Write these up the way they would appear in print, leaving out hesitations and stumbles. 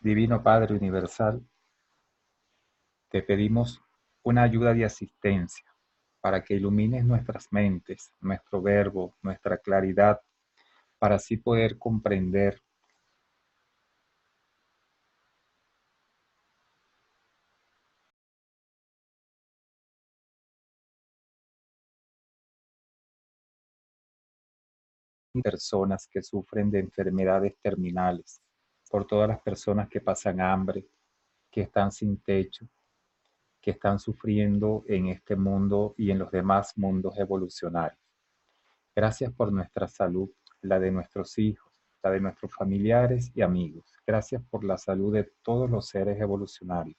Divino Padre Universal, te pedimos una ayuda de asistencia para que ilumines nuestras mentes, nuestro verbo, nuestra claridad, para así poder comprender personas que sufren de enfermedades terminales, por todas las personas que pasan hambre, que están sin techo, que están sufriendo en este mundo y en los demás mundos evolucionarios. Gracias por nuestra salud, la de nuestros hijos, la de nuestros familiares y amigos. Gracias por la salud de todos los seres evolucionarios.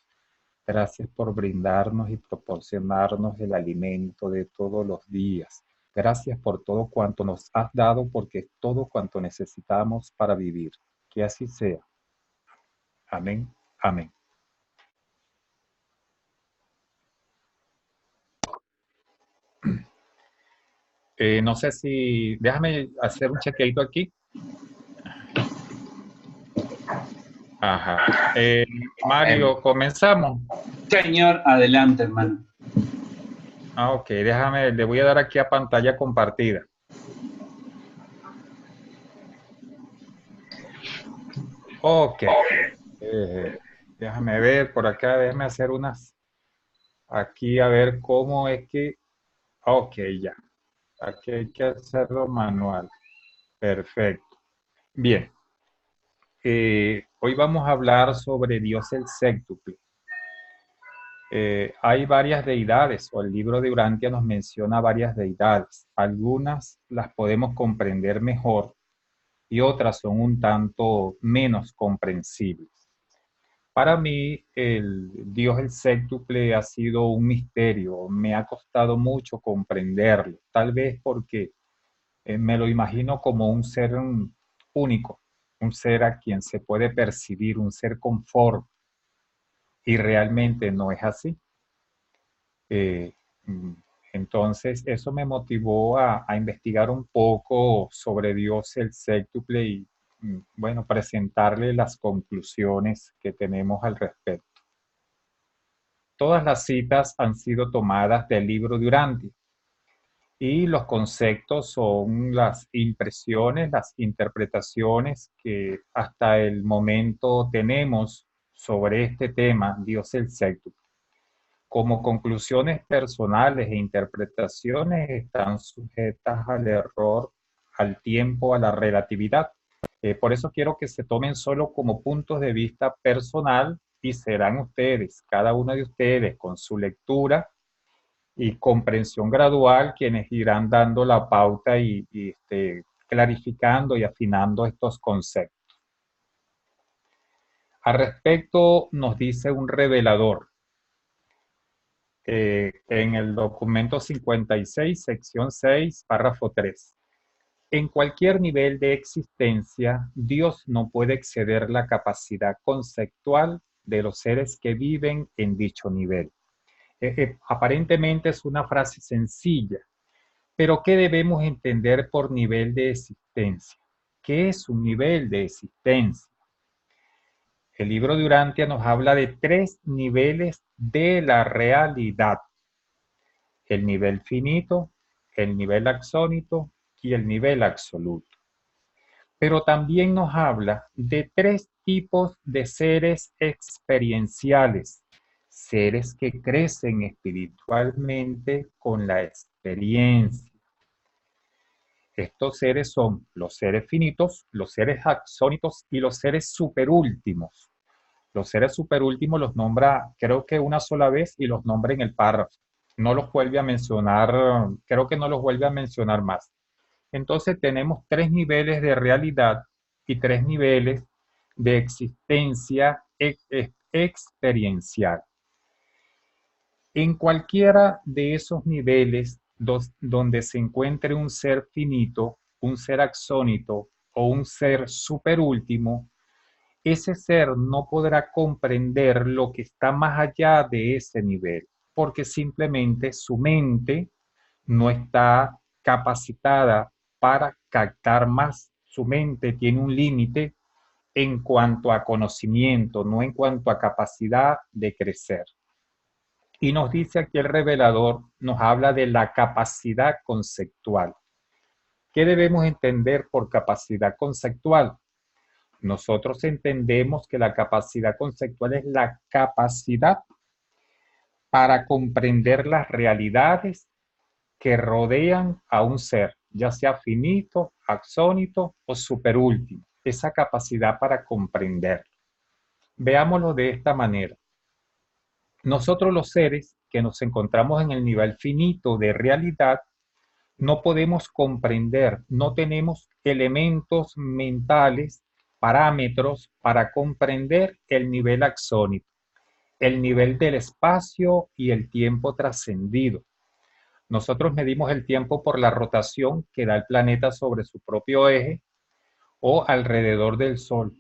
Gracias por brindarnos y proporcionarnos el alimento de todos los días. Gracias por todo cuanto nos has dado, porque es todo cuanto necesitamos para vivir. Que así sea. Amén. Amén. No sé si... Déjame hacer un chequeito aquí. Ajá. Mario, comenzamos. Señor, adelante, hermano. Ok, déjame, le voy a dar aquí a pantalla compartida. Ok. Déjame ver por acá, déjame hacer unas. Aquí a ver cómo es que. Ok, ya. Aquí hay que hacerlo manual. Perfecto. Bien. Hoy vamos a hablar sobre Dios el séptuple. Hay varias deidades, o el libro de Urantia nos menciona varias deidades. Algunas las podemos comprender mejor y otras son un tanto menos comprensibles. Para mí, el Dios el séptuple ha sido un misterio, me ha costado mucho comprenderlo, tal vez porque me lo imagino como un ser único, un ser a quien se puede percibir, un ser confort, y realmente no es así. Eh, mm, entonces, eso me motivó a investigar un poco sobre Dios el séptuple y, bueno, presentarle las conclusiones que tenemos al respecto. Todas las citas han sido tomadas del libro de Urantia y los conceptos son las impresiones, las interpretaciones que hasta el momento tenemos sobre este tema, Dios el séptuple. Como conclusiones personales e interpretaciones están sujetas al error, al tiempo, a la relatividad. Por eso quiero que se tomen solo como puntos de vista personal y serán ustedes, cada uno de ustedes, con su lectura y comprensión gradual, quienes irán dando la pauta y clarificando y afinando estos conceptos. Al respecto, nos dice un revelador en el documento 56, sección 6, párrafo 3. En cualquier nivel de existencia, Dios no puede exceder la capacidad conceptual de los seres que viven en dicho nivel. Aparentemente es una frase sencilla, pero ¿qué debemos entender por nivel de existencia? ¿Qué es un nivel de existencia? El libro de Urantia nos habla de tres niveles de la realidad: el nivel finito, el nivel axónito y el nivel absoluto. Pero también nos habla de tres tipos de seres experienciales, seres que crecen espiritualmente con la experiencia. Estos seres son los seres finitos, los seres axónitos y los seres superúltimos. Los seres superúltimos los nombra, creo que una sola vez, y los nombra en el párrafo. No los vuelve a mencionar, creo que no los vuelve a mencionar más. Entonces tenemos tres niveles de realidad y tres niveles de existencia experiencial. En cualquiera de esos niveles donde se encuentre un ser finito, un ser axónito o un ser superúltimo, ese ser no podrá comprender lo que está más allá de ese nivel, porque simplemente su mente no está capacitada para captar más. Su mente tiene un límite en cuanto a conocimiento, no en cuanto a capacidad de crecer. Y nos dice aquí el revelador, nos habla de la capacidad conceptual. ¿Qué debemos entender por capacidad conceptual? Nosotros entendemos que la capacidad conceptual es la capacidad para comprender las realidades que rodean a un ser, ya sea finito, axónito o superúltimo. Esa capacidad para comprender. Veámoslo de esta manera. Nosotros los seres que nos encontramos en el nivel finito de realidad, no podemos comprender, no tenemos elementos mentales, parámetros para comprender el nivel axónico, el nivel del espacio y el tiempo trascendido. Nosotros medimos el tiempo por la rotación que da el planeta sobre su propio eje o alrededor del Sol.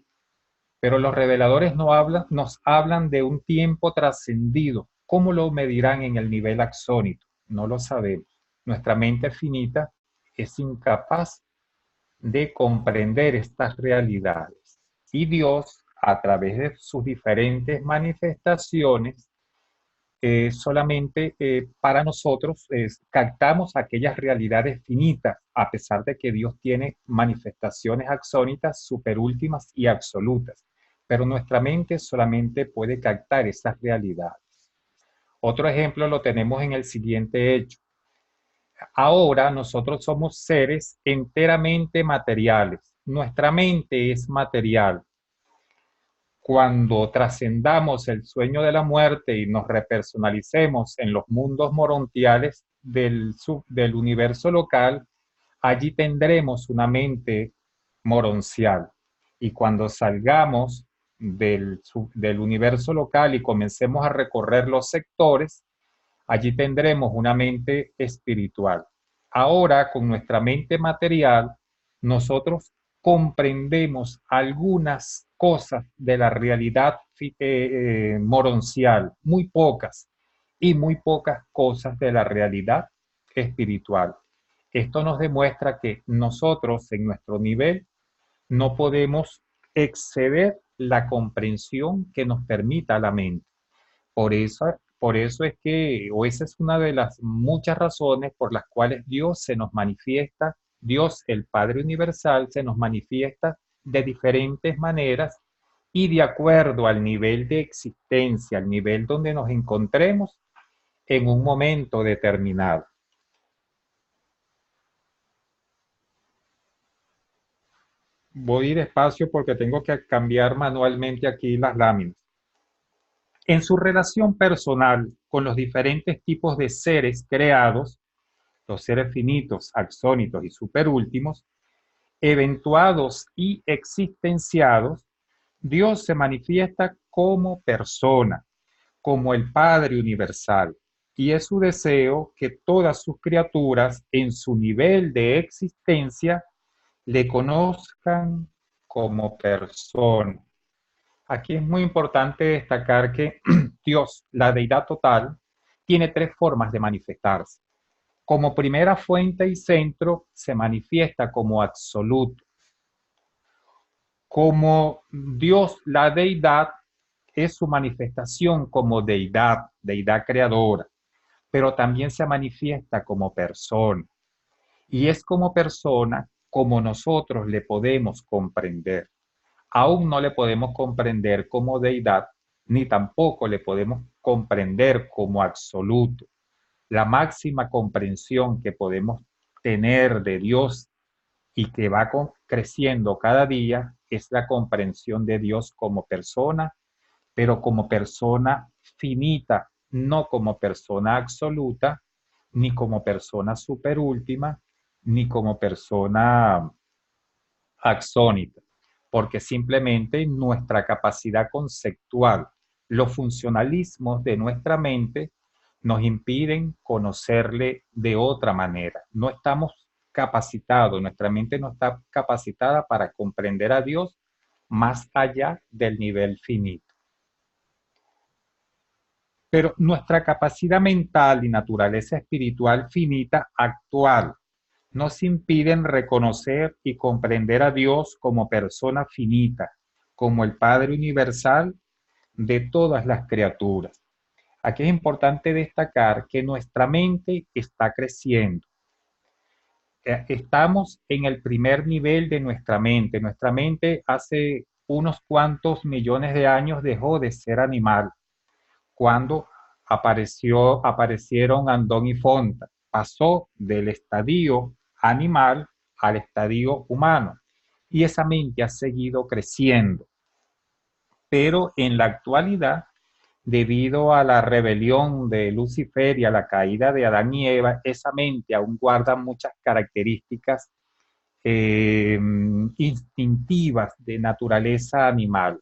Pero los reveladores nos hablan de un tiempo trascendido. ¿Cómo lo medirán en el nivel axónico? No lo sabemos. Nuestra mente finita es incapaz de comprender estas realidades. Y Dios, a través de sus diferentes manifestaciones, solamente para nosotros captamos aquellas realidades finitas, a pesar de que Dios tiene manifestaciones axónitas superúltimas y absolutas, pero nuestra mente solamente puede captar esas realidades. Otro ejemplo lo tenemos en el siguiente hecho. Ahora nosotros somos seres enteramente materiales. Nuestra mente es material. Cuando trascendamos el sueño de la muerte y nos repersonalicemos en los mundos morontiales del universo local, allí tendremos una mente moroncial. Y cuando salgamos del universo local y comencemos a recorrer los sectores, allí tendremos una mente espiritual. Ahora, con nuestra mente material, nosotros comprendemos algunas cosas de la realidad moroncial, muy pocas, y muy pocas cosas de la realidad espiritual. Esto nos demuestra que nosotros en nuestro nivel no podemos exceder la comprensión que nos permita la mente. Por eso es que, o esa es una de las muchas razones por las cuales Dios se nos manifiesta, Dios el Padre Universal se nos manifiesta de diferentes maneras y de acuerdo al nivel de existencia, al nivel donde nos encontremos en un momento determinado. Voy despacio porque tengo que cambiar manualmente aquí las láminas. En su relación personal con los diferentes tipos de seres creados, los seres finitos, axónitos y superúltimos, eventuados y existenciados, Dios se manifiesta como persona, como el Padre Universal, y es su deseo que todas sus criaturas en su nivel de existencia le conozcan como persona. Aquí es muy importante destacar que Dios, la deidad total, tiene tres formas de manifestarse. Como primera fuente y centro, se manifiesta como absoluto. Como Dios, la deidad, es su manifestación como deidad, deidad creadora, pero también se manifiesta como persona. Y es como persona como nosotros le podemos comprender. Aún no le podemos comprender como deidad, ni tampoco le podemos comprender como absoluto. La máxima comprensión que podemos tener de Dios y que va creciendo cada día es la comprensión de Dios como persona, pero como persona finita, no como persona absoluta, ni como persona superúltima, ni como persona axónica, porque simplemente nuestra capacidad conceptual, los funcionalismos de nuestra mente nos impiden conocerle de otra manera. No estamos capacitados, nuestra mente no está capacitada para comprender a Dios más allá del nivel finito. Pero nuestra capacidad mental y naturaleza espiritual finita actual nos impiden reconocer y comprender a Dios como persona finita, como el Padre universal de todas las criaturas. Aquí es importante destacar que nuestra mente está creciendo. Estamos en el primer nivel de nuestra mente. Nuestra mente hace unos cuantos millones de años dejó de ser animal cuando aparecieron Andón y Fonta. Pasó del estadio animal al estadio humano y esa mente ha seguido creciendo. Pero en la actualidad, debido a la rebelión de Lucifer y a la caída de Adán y Eva, esa mente aún guarda muchas características instintivas de naturaleza animal.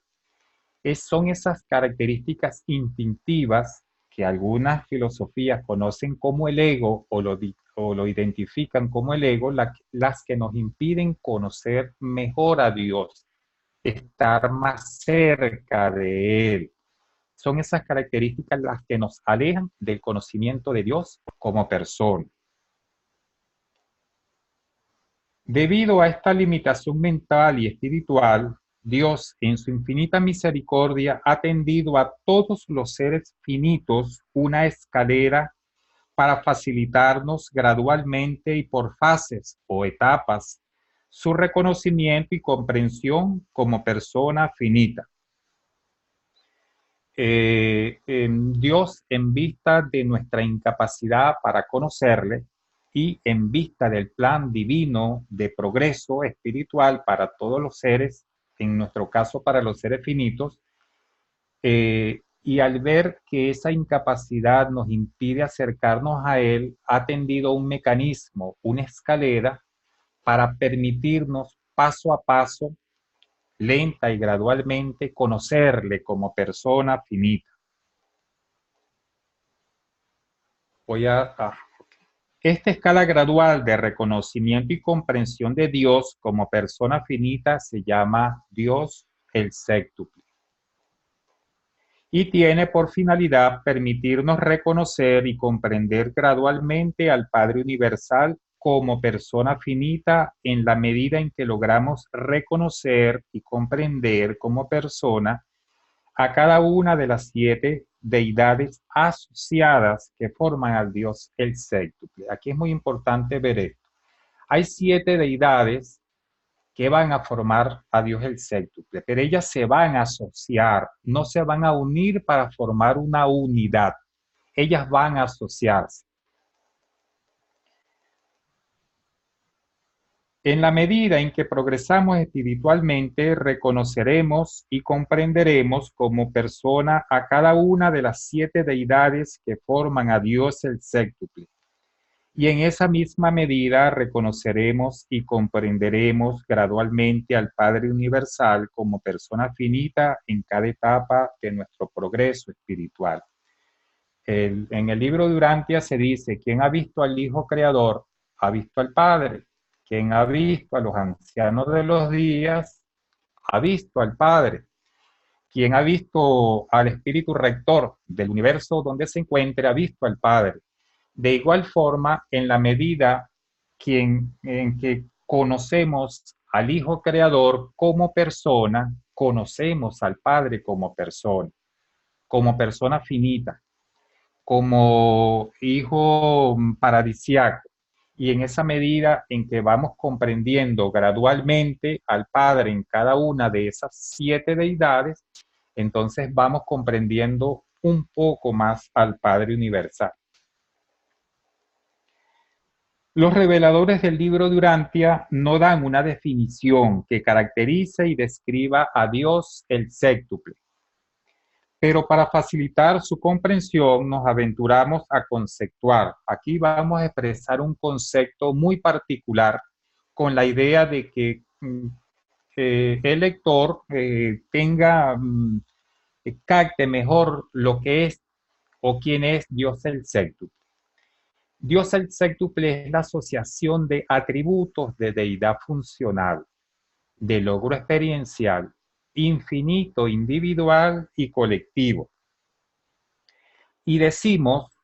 Son esas características instintivas que algunas filosofías conocen como el ego o lo identifican como el ego, las que nos impiden conocer mejor a Dios, estar más cerca de Él. Son esas características las que nos alejan del conocimiento de Dios como persona. Debido a esta limitación mental y espiritual, Dios, en su infinita misericordia, ha tendido a todos los seres finitos una escalera para facilitarnos gradualmente y por fases o etapas su reconocimiento y comprensión como persona finita. Dios, en vista de nuestra incapacidad para conocerle y en vista del plan divino de progreso espiritual para todos los seres, en nuestro caso para los seres finitos, y al ver que esa incapacidad nos impide acercarnos a Él, ha tendido un mecanismo, una escalera, para permitirnos paso a paso, lenta y gradualmente, conocerle como persona finita. Esta escala gradual de reconocimiento y comprensión de Dios como persona finita se llama Dios el séptuple y tiene por finalidad permitirnos reconocer y comprender gradualmente al Padre Universal como persona finita en la medida en que logramos reconocer y comprender como persona a cada una de las 7 deidades asociadas que forman al Dios el séptuple. Aquí es muy importante ver esto. Hay 7 deidades que van a formar a Dios el séptuple, pero ellas se van a asociar, no se van a unir para formar una unidad. Ellas van a asociarse. En la medida en que progresamos espiritualmente, reconoceremos y comprenderemos como persona a cada una de las 7 deidades que forman a Dios el séptuple. Y en esa misma medida reconoceremos y comprenderemos gradualmente al Padre Universal como persona finita en cada etapa de nuestro progreso espiritual. En el libro de Urantia se dice: quien ha visto al Hijo Creador, ha visto al Padre. Quien ha visto a los ancianos de los días, ha visto al Padre. Quien ha visto al Espíritu Rector del universo donde se encuentre, ha visto al Padre. De igual forma, en la medida en que conocemos al Hijo Creador como persona, conocemos al Padre como persona finita, como hijo paradisiaco. Y en esa medida en que vamos comprendiendo gradualmente al Padre en cada una de esas 7 deidades, entonces vamos comprendiendo un poco más al Padre Universal. Los reveladores del libro de Urantia no dan una definición que caracterice y describa a Dios el séptuple, pero para facilitar su comprensión nos aventuramos a conceptuar. Aquí vamos a expresar un concepto muy particular con la idea de que el lector capte mejor lo que es o quién es Dios el séptuple. Dios el séptuple es la asociación de atributos de deidad funcional, de logro experiencial, infinito, individual y colectivo. Y decimos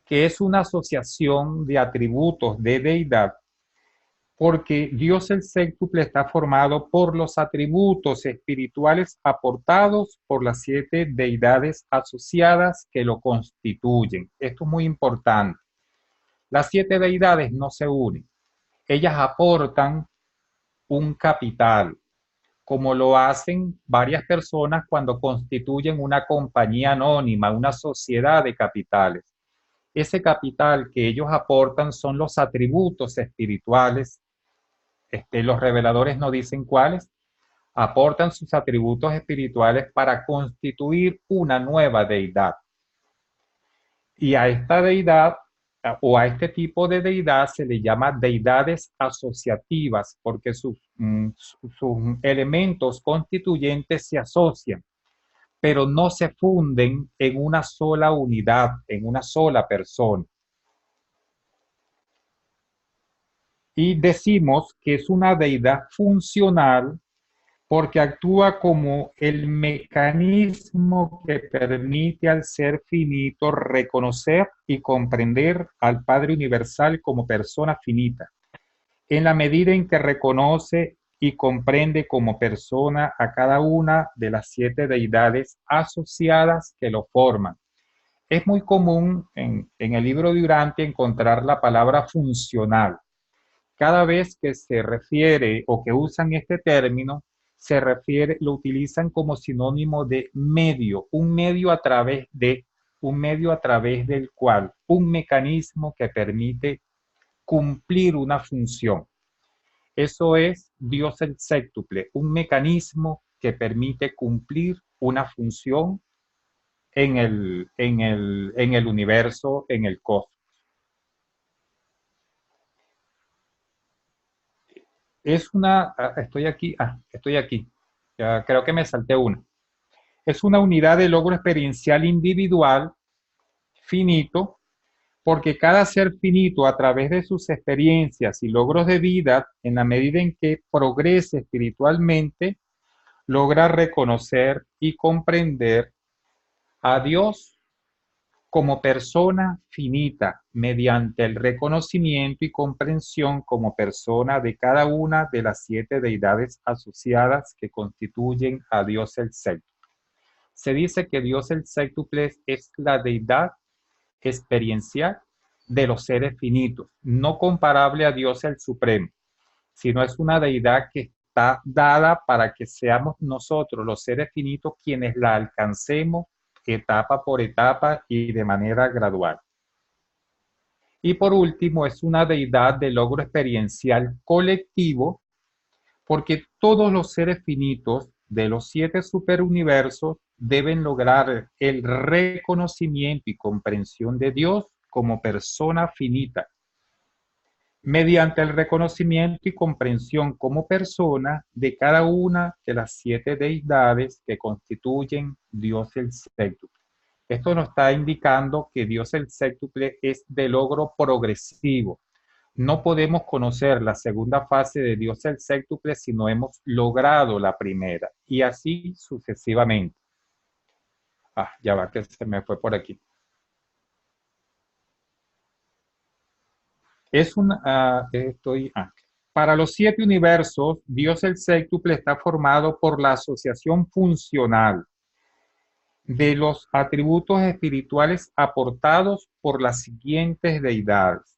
que es una asociación de atributos de deidad porque Dios el séptuple está formado por los atributos espirituales aportados por las 7 deidades asociadas que lo constituyen. Esto es muy importante. Las 7 deidades no se unen. Ellas aportan un capital, como lo hacen varias personas cuando constituyen una compañía anónima, una sociedad de capitales. Ese capital que ellos aportan son los atributos espirituales. Los reveladores no dicen cuáles, aportan sus atributos espirituales para constituir una nueva deidad. Y a esta deidad o a este tipo de deidad se le llama deidades asociativas porque sus elementos constituyentes se asocian, pero no se funden en una sola unidad, en una sola persona. Y decimos que es una deidad funcional porque actúa como el mecanismo que permite al ser finito reconocer y comprender al Padre Universal como persona finita, en la medida en que reconoce y comprende como persona a cada una de las 7 deidades asociadas que lo forman. Es muy común en el libro de Urantia encontrar la palabra funcional. Cada vez que se refiere o que usan este término, lo utilizan como sinónimo de medio, un medio a través del cual, un mecanismo que permite cumplir una función. Eso es Dios el séptuple, un mecanismo que permite cumplir una función en el universo, en el cosmos. Estoy aquí. Ya creo que me salté una. Es una unidad de logro experiencial individual finito, porque cada ser finito a través de sus experiencias y logros de vida, en la medida en que progrese espiritualmente, logra reconocer y comprender a Dios como persona finita mediante el reconocimiento y comprensión como persona de cada una de las 7 deidades asociadas que constituyen a Dios el séptuple. Se dice que Dios el séptuple es la deidad experiencial de los seres finitos, no comparable a Dios el supremo, sino es una deidad que está dada para que seamos nosotros, los seres finitos, quienes la alcancemos etapa por etapa y de manera gradual. Y por último, es una deidad de logro experiencial colectivo, porque todos los seres finitos de los 7 superuniversos deben lograr el reconocimiento y comprensión de Dios como persona finita. Mediante el reconocimiento y comprensión como persona de cada una de las 7 deidades que constituyen Dios el séptuple. Esto nos está indicando que Dios el séptuple es de logro progresivo. No podemos conocer la segunda fase de Dios el séptuple si no hemos logrado la primera, y así sucesivamente. Ya va, que se me fue por aquí. Para los 7 universos, Dios el séptuple está formado por la asociación funcional de los atributos espirituales aportados por las siguientes deidades.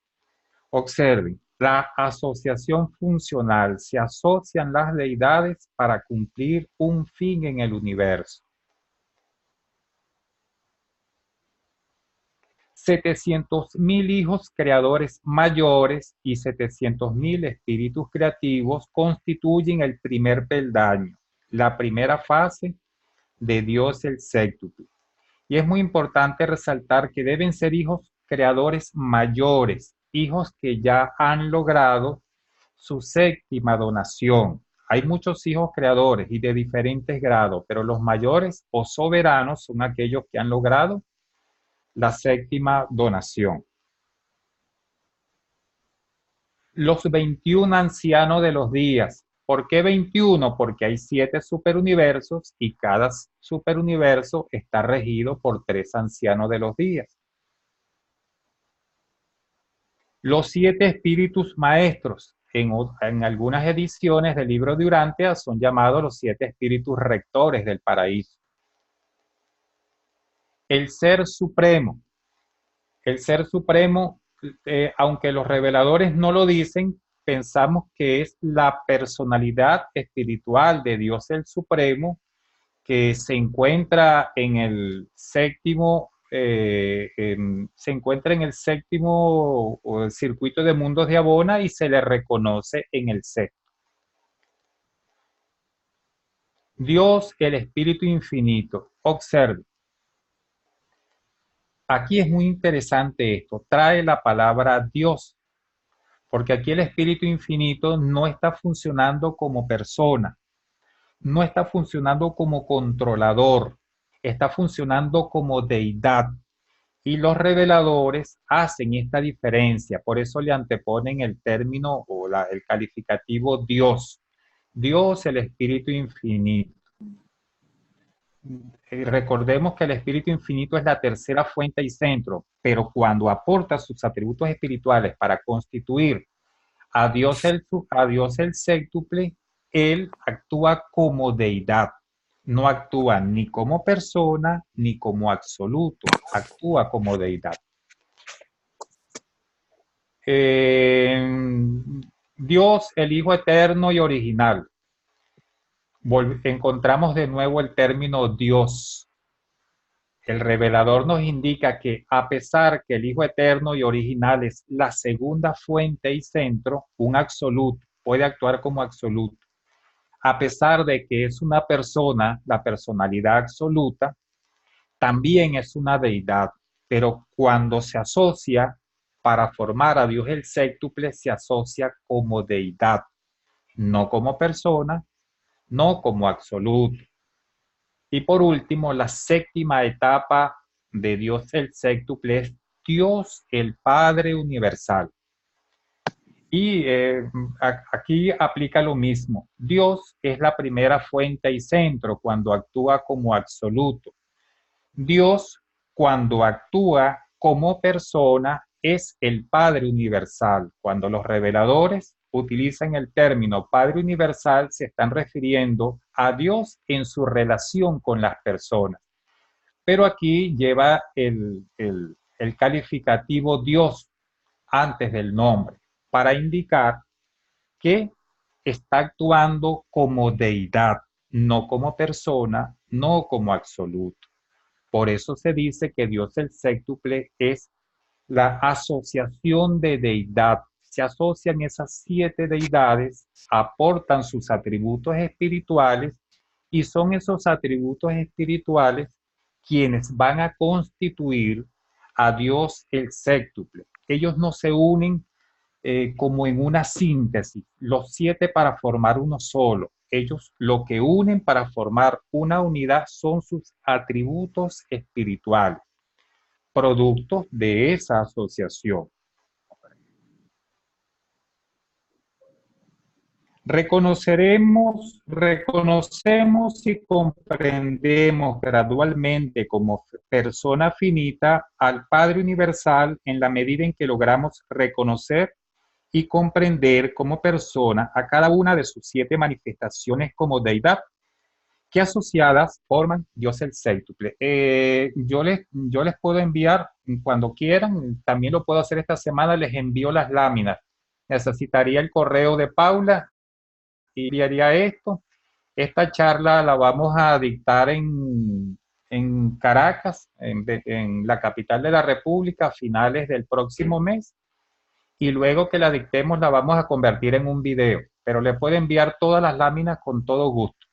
Observen, la asociación funcional. Se asocian las deidades para cumplir un fin en el universo. 700.000 hijos creadores mayores y 700.000 espíritus creativos constituyen el primer peldaño, la primera fase de Dios el séptuple. Y es muy importante resaltar que deben ser hijos creadores mayores, hijos que ya han logrado su 7ª donación. Hay muchos hijos creadores y de diferentes grados, pero los mayores o soberanos son aquellos que han logrado la 7ª donación. Los 21 ancianos de los días. ¿Por qué 21? Porque hay 7 superuniversos y cada superuniverso está regido por 3 ancianos de los días. Los 7 espíritus maestros. en algunas ediciones del libro de Urantia son llamados los 7 espíritus rectores del paraíso. El Ser Supremo. El Ser Supremo, aunque los reveladores no lo dicen, pensamos que es la personalidad espiritual de Dios el Supremo, que se encuentra en el séptimo, circuito de mundos de Abona y se le reconoce en el sexto. Dios, el Espíritu Infinito. Observe. Aquí es muy interesante esto. Trae la palabra Dios, porque aquí el Espíritu Infinito no está funcionando como persona, no está funcionando como controlador, está funcionando como deidad. Y los reveladores hacen esta diferencia, por eso le anteponen el término o el calificativo Dios. Dios, el Espíritu Infinito. Recordemos que el Espíritu Infinito es la tercera fuente y centro, pero cuando aporta sus atributos espirituales para constituir a Dios el séptuple, él actúa como deidad. No actúa ni como persona ni como absoluto, actúa como deidad. Dios, el Hijo eterno y original. Encontramos de nuevo el término Dios. El revelador nos indica que a pesar que el Hijo eterno y original es la segunda fuente y centro, un absoluto, puede actuar como absoluto. A pesar de que es una persona, la personalidad absoluta, también es una deidad, pero cuando se asocia para formar a Dios el séptuple, se asocia como deidad, no como persona, no como absoluto. Y por último, la séptima etapa de Dios el séptuple es Dios el Padre Universal. Y aquí aplica lo mismo. Dios es la primera fuente y centro cuando actúa como absoluto. Dios, cuando actúa como persona, es el Padre Universal. Cuando los reveladores utilizan el término Padre Universal, se están refiriendo a Dios en su relación con las personas. Pero aquí lleva el calificativo Dios antes del nombre para indicar que está actuando como deidad, no como persona, no como absoluto. Por eso se dice que Dios el séptuple es la asociación de deidad. Se asocian esas 7 deidades, aportan sus atributos espirituales y son esos atributos espirituales quienes van a constituir a Dios el séptuple. Ellos no se unen como en una síntesis, los 7 para formar uno solo. Ellos lo que unen para formar una unidad son sus atributos espirituales, productos de esa asociación. Reconocemos y comprendemos gradualmente como persona finita al Padre Universal en la medida en que logramos reconocer y comprender como persona a cada una de sus 7 manifestaciones como deidad, que asociadas forman Dios el séptuple. Yo les puedo enviar cuando quieran, también lo puedo hacer esta semana, les envío las láminas. Necesitaría el correo de Paula y enviaría esto. Esta charla la vamos a dictar en Caracas, en la capital de la República, a finales del próximo mes. Y luego que la dictemos la vamos a convertir en un video, pero le puede enviar todas las láminas con todo gusto.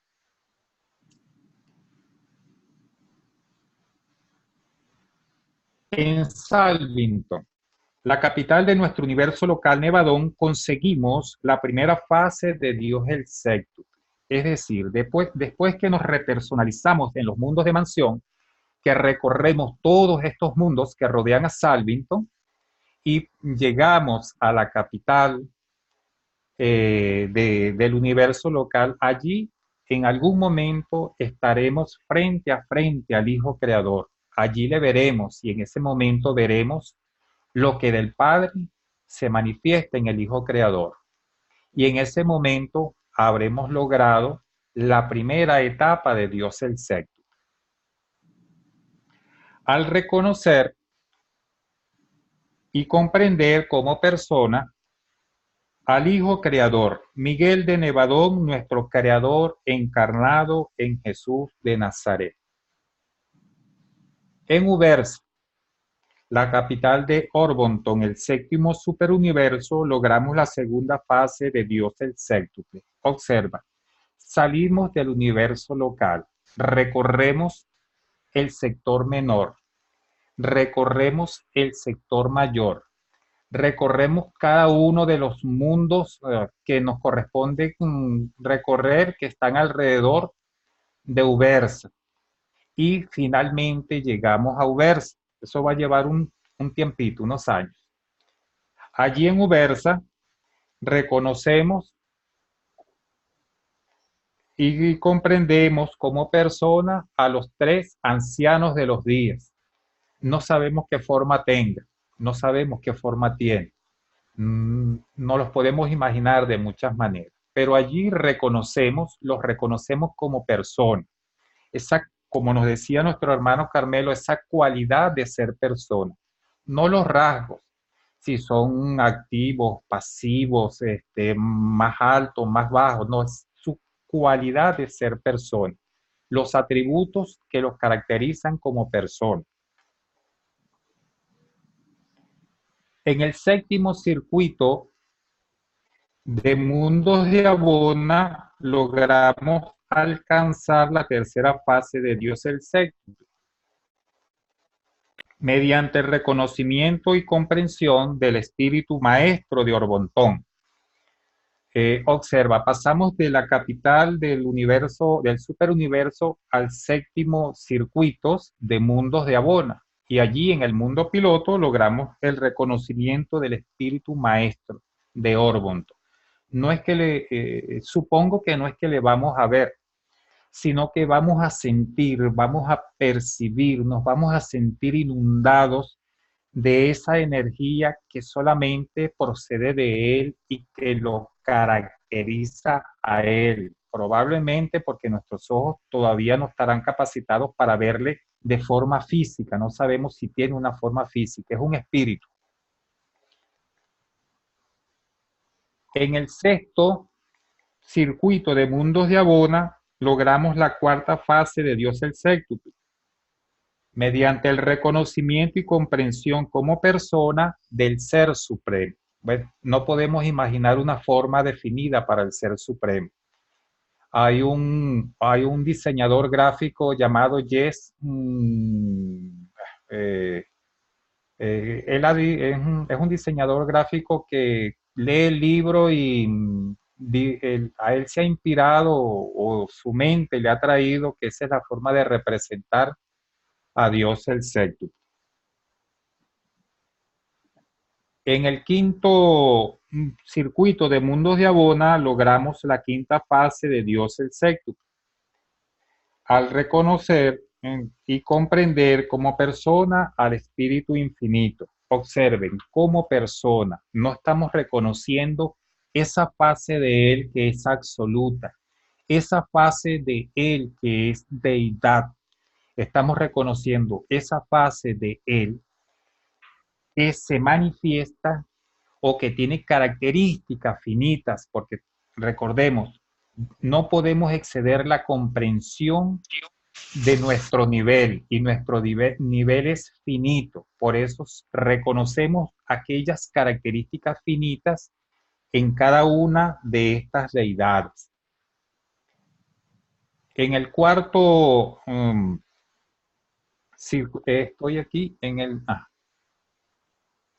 En Salvington, la capital de nuestro universo local Nevadón, conseguimos la primera fase de Dios el séptuple. Es decir, después que nos repersonalizamos en los mundos de mansión, que recorremos todos estos mundos que rodean a Salvington y llegamos a la capital del universo local, allí en algún momento estaremos frente a frente al Hijo Creador. Allí le veremos y en ese momento veremos lo que del Padre se manifiesta en el Hijo Creador. Y en ese momento habremos logrado la primera etapa de Dios el sexto. Al reconocer y comprender como persona al Hijo Creador, Miguel de Nevadón, nuestro Creador encarnado en Jesús de Nazaret. En Ubersa, la capital de Orbonton, el séptimo superuniverso, logramos la segunda fase de Dios el séptuple. Observa, salimos del universo local, recorremos el sector menor, recorremos el sector mayor, recorremos cada uno de los mundos que nos corresponde recorrer, que están alrededor de Ubersa. Y finalmente llegamos a Ubersa. Eso va a llevar un tiempito, unos años. Allí en Ubersa reconocemos y comprendemos como persona a los tres ancianos de los días. No sabemos qué forma tenga, no sabemos qué forma tiene. No los podemos imaginar de muchas maneras, pero allí los reconocemos como personas. Esa, como nos decía nuestro hermano Carmelo, esa cualidad de ser persona, no los rasgos, si son activos, pasivos, más altos, más bajos, no, es su cualidad de ser persona, los atributos que los caracterizan como persona. En el séptimo circuito de mundos de Abona logramos alcanzar la tercera fase de Dios el sexto, mediante el reconocimiento y comprensión del espíritu maestro de Orbontón. Observa, pasamos de la capital del universo, del superuniverso, al séptimo circuitos de mundos de Abona. Y allí en el mundo piloto logramos el reconocimiento del espíritu maestro de Orbonton. No es que supongo que no es que le vamos a ver, sino que vamos a sentir, vamos a percibir, nos vamos a sentir inundados de esa energía que solamente procede de él y que lo caracteriza a él. Probablemente porque nuestros ojos todavía no estarán capacitados para verle de forma física, no sabemos si tiene una forma física, es un espíritu. En el sexto circuito de mundos de Abona, logramos la cuarta fase de Dios el séptuple, mediante el reconocimiento y comprensión como persona del Ser Supremo. Bueno, no podemos imaginar una forma definida para el Ser Supremo. Hay un diseñador gráfico llamado Jess, él es un diseñador gráfico que lee el libro y a él se ha inspirado o su mente le ha traído que esa es la forma de representar a Dios el séptuple. En el quinto circuito de mundos de Abona logramos la quinta fase de Dios el séptuple. Al reconocer y comprender como persona al Espíritu Infinito. Observen, como persona, no estamos reconociendo esa fase de Él que es absoluta, esa fase de Él que es deidad. Estamos reconociendo esa fase de Él que se manifiesta o que tiene características finitas, porque recordemos, no podemos exceder la comprensión de nuestro nivel y nuestro nivel es finito. Por eso reconocemos aquellas características finitas en cada una de estas deidades. En el cuarto, estoy aquí en el,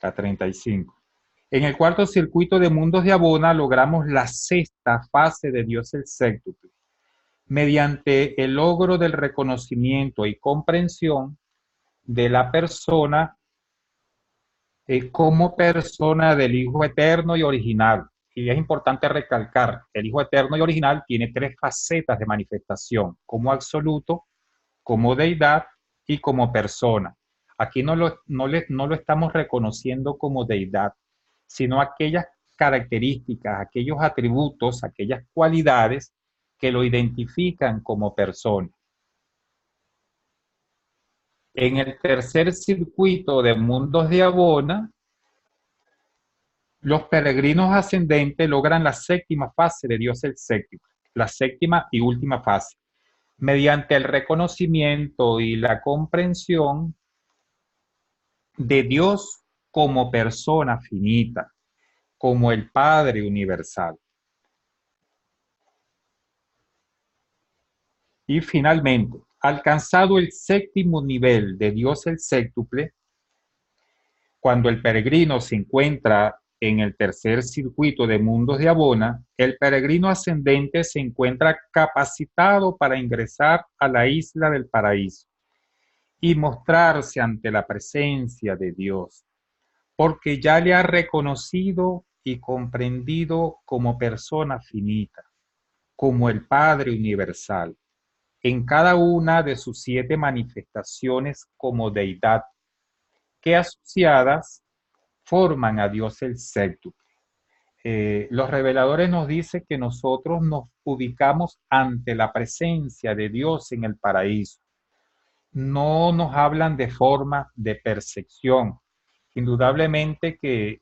la 35. En el cuarto circuito de mundos de Abona logramos la sexta fase de Dios el séptuple, mediante el logro del reconocimiento y comprensión de la persona como persona del Hijo Eterno y Original. Y es importante recalcar, el Hijo Eterno y Original tiene tres facetas de manifestación, como absoluto, como deidad y como persona. Aquí no lo estamos reconociendo como deidad, sino aquellas características, aquellos atributos, aquellas cualidades que lo identifican como persona. En el tercer circuito de mundos de Abona, los peregrinos ascendentes logran la séptima fase de Dios el séptimo, la séptima y última fase, mediante el reconocimiento y la comprensión de Dios como persona finita, como el Padre universal. Y finalmente, alcanzado el séptimo nivel de Dios el séptuple, cuando el peregrino se encuentra en el tercer circuito de mundos de Abona, el peregrino ascendente se encuentra capacitado para ingresar a la isla del paraíso y mostrarse ante la presencia de Dios, porque ya le ha reconocido y comprendido como persona finita, como el Padre universal, en cada una de sus 7 manifestaciones como deidad, que asociadas forman a Dios el séptuple. Los reveladores nos dicen que nosotros nos ubicamos ante la presencia de Dios en el paraíso. No nos hablan de forma de percepción. Indudablemente que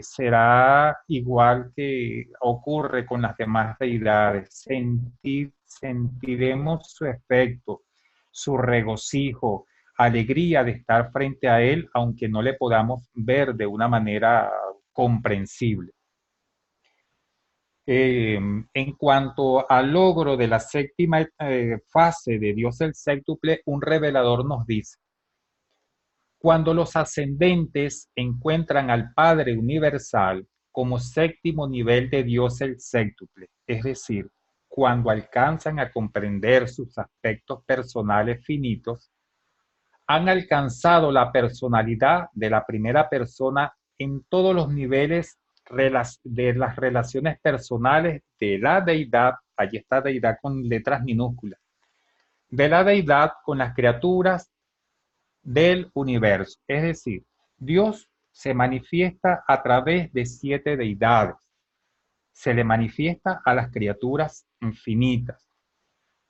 será igual que ocurre con las demás deidades. Sentiremos su efecto, su regocijo, alegría de estar frente a él, aunque no le podamos ver de una manera comprensible. En cuanto al logro de la séptima fase de Dios el séptuple, un revelador nos dice: cuando los ascendentes encuentran al Padre universal como séptimo nivel de Dios el séptuple, es decir, cuando alcanzan a comprender sus aspectos personales finitos, han alcanzado la personalidad de la primera persona en todos los niveles de las relaciones personales de la deidad, allí está deidad con letras minúsculas, de la deidad con las criaturas del universo. Es decir, Dios se manifiesta a través de 7 deidades. Se le manifiesta a las criaturas infinitas.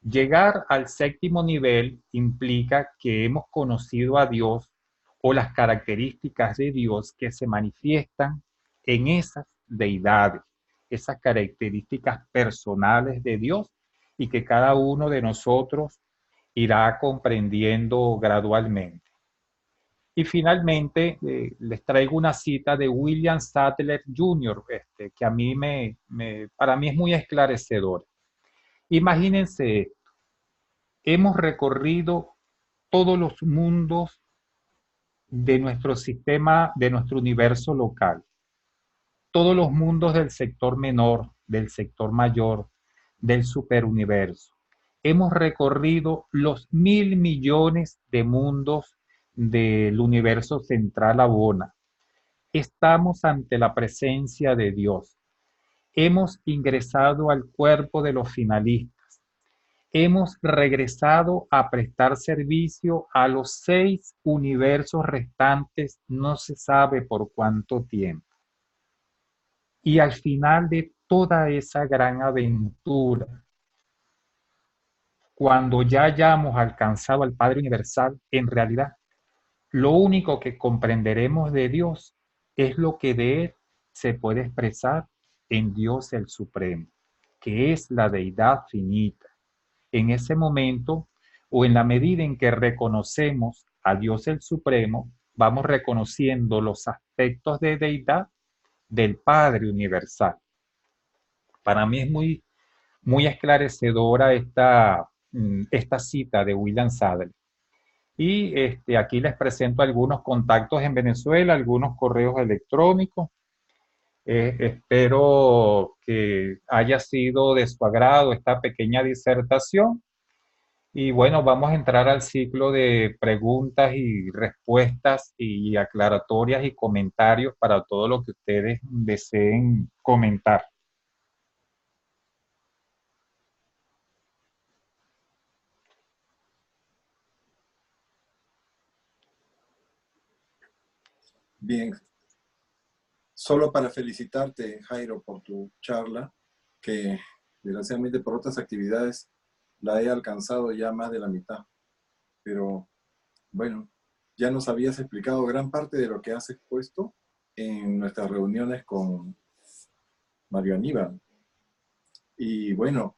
Llegar al séptimo nivel implica que hemos conocido a Dios o las características de Dios que se manifiestan en esas deidades, esas características personales de Dios y que cada uno de nosotros irá comprendiendo gradualmente. Y finalmente les traigo una cita de William Sadler Jr., que a mí para mí es muy esclarecedor. Imagínense, hemos recorrido todos los mundos de nuestro sistema, de nuestro universo local, todos los mundos del sector menor, del sector mayor, del superuniverso. Hemos recorrido los 1.000 millones de mundos del universo central Abona. Estamos ante la presencia de Dios. Hemos ingresado al cuerpo de los finalistas. Hemos regresado a prestar servicio a los 6 universos restantes, no se sabe por cuánto tiempo. Y al final de toda esa gran aventura, cuando ya hayamos alcanzado al Padre Universal, en realidad, lo único que comprenderemos de Dios es lo que de Él se puede expresar en Dios el Supremo, que es la deidad finita. En ese momento, o en la medida en que reconocemos a Dios el Supremo, vamos reconociendo los aspectos de deidad del Padre Universal. Para mí es muy esclarecedora esta cita de William Sadler. Y aquí les presento algunos contactos en Venezuela, algunos correos electrónicos. Espero que haya sido de su agrado esta pequeña disertación. Y bueno, vamos a entrar al ciclo de preguntas y respuestas y aclaratorias y comentarios para todo lo que ustedes deseen comentar. Bien, solo para felicitarte, Jairo, por tu charla, que desgraciadamente por otras actividades la he alcanzado ya más de la mitad. Pero bueno, ya nos habías explicado gran parte de lo que has expuesto en nuestras reuniones con Mario Aníbal. Y bueno,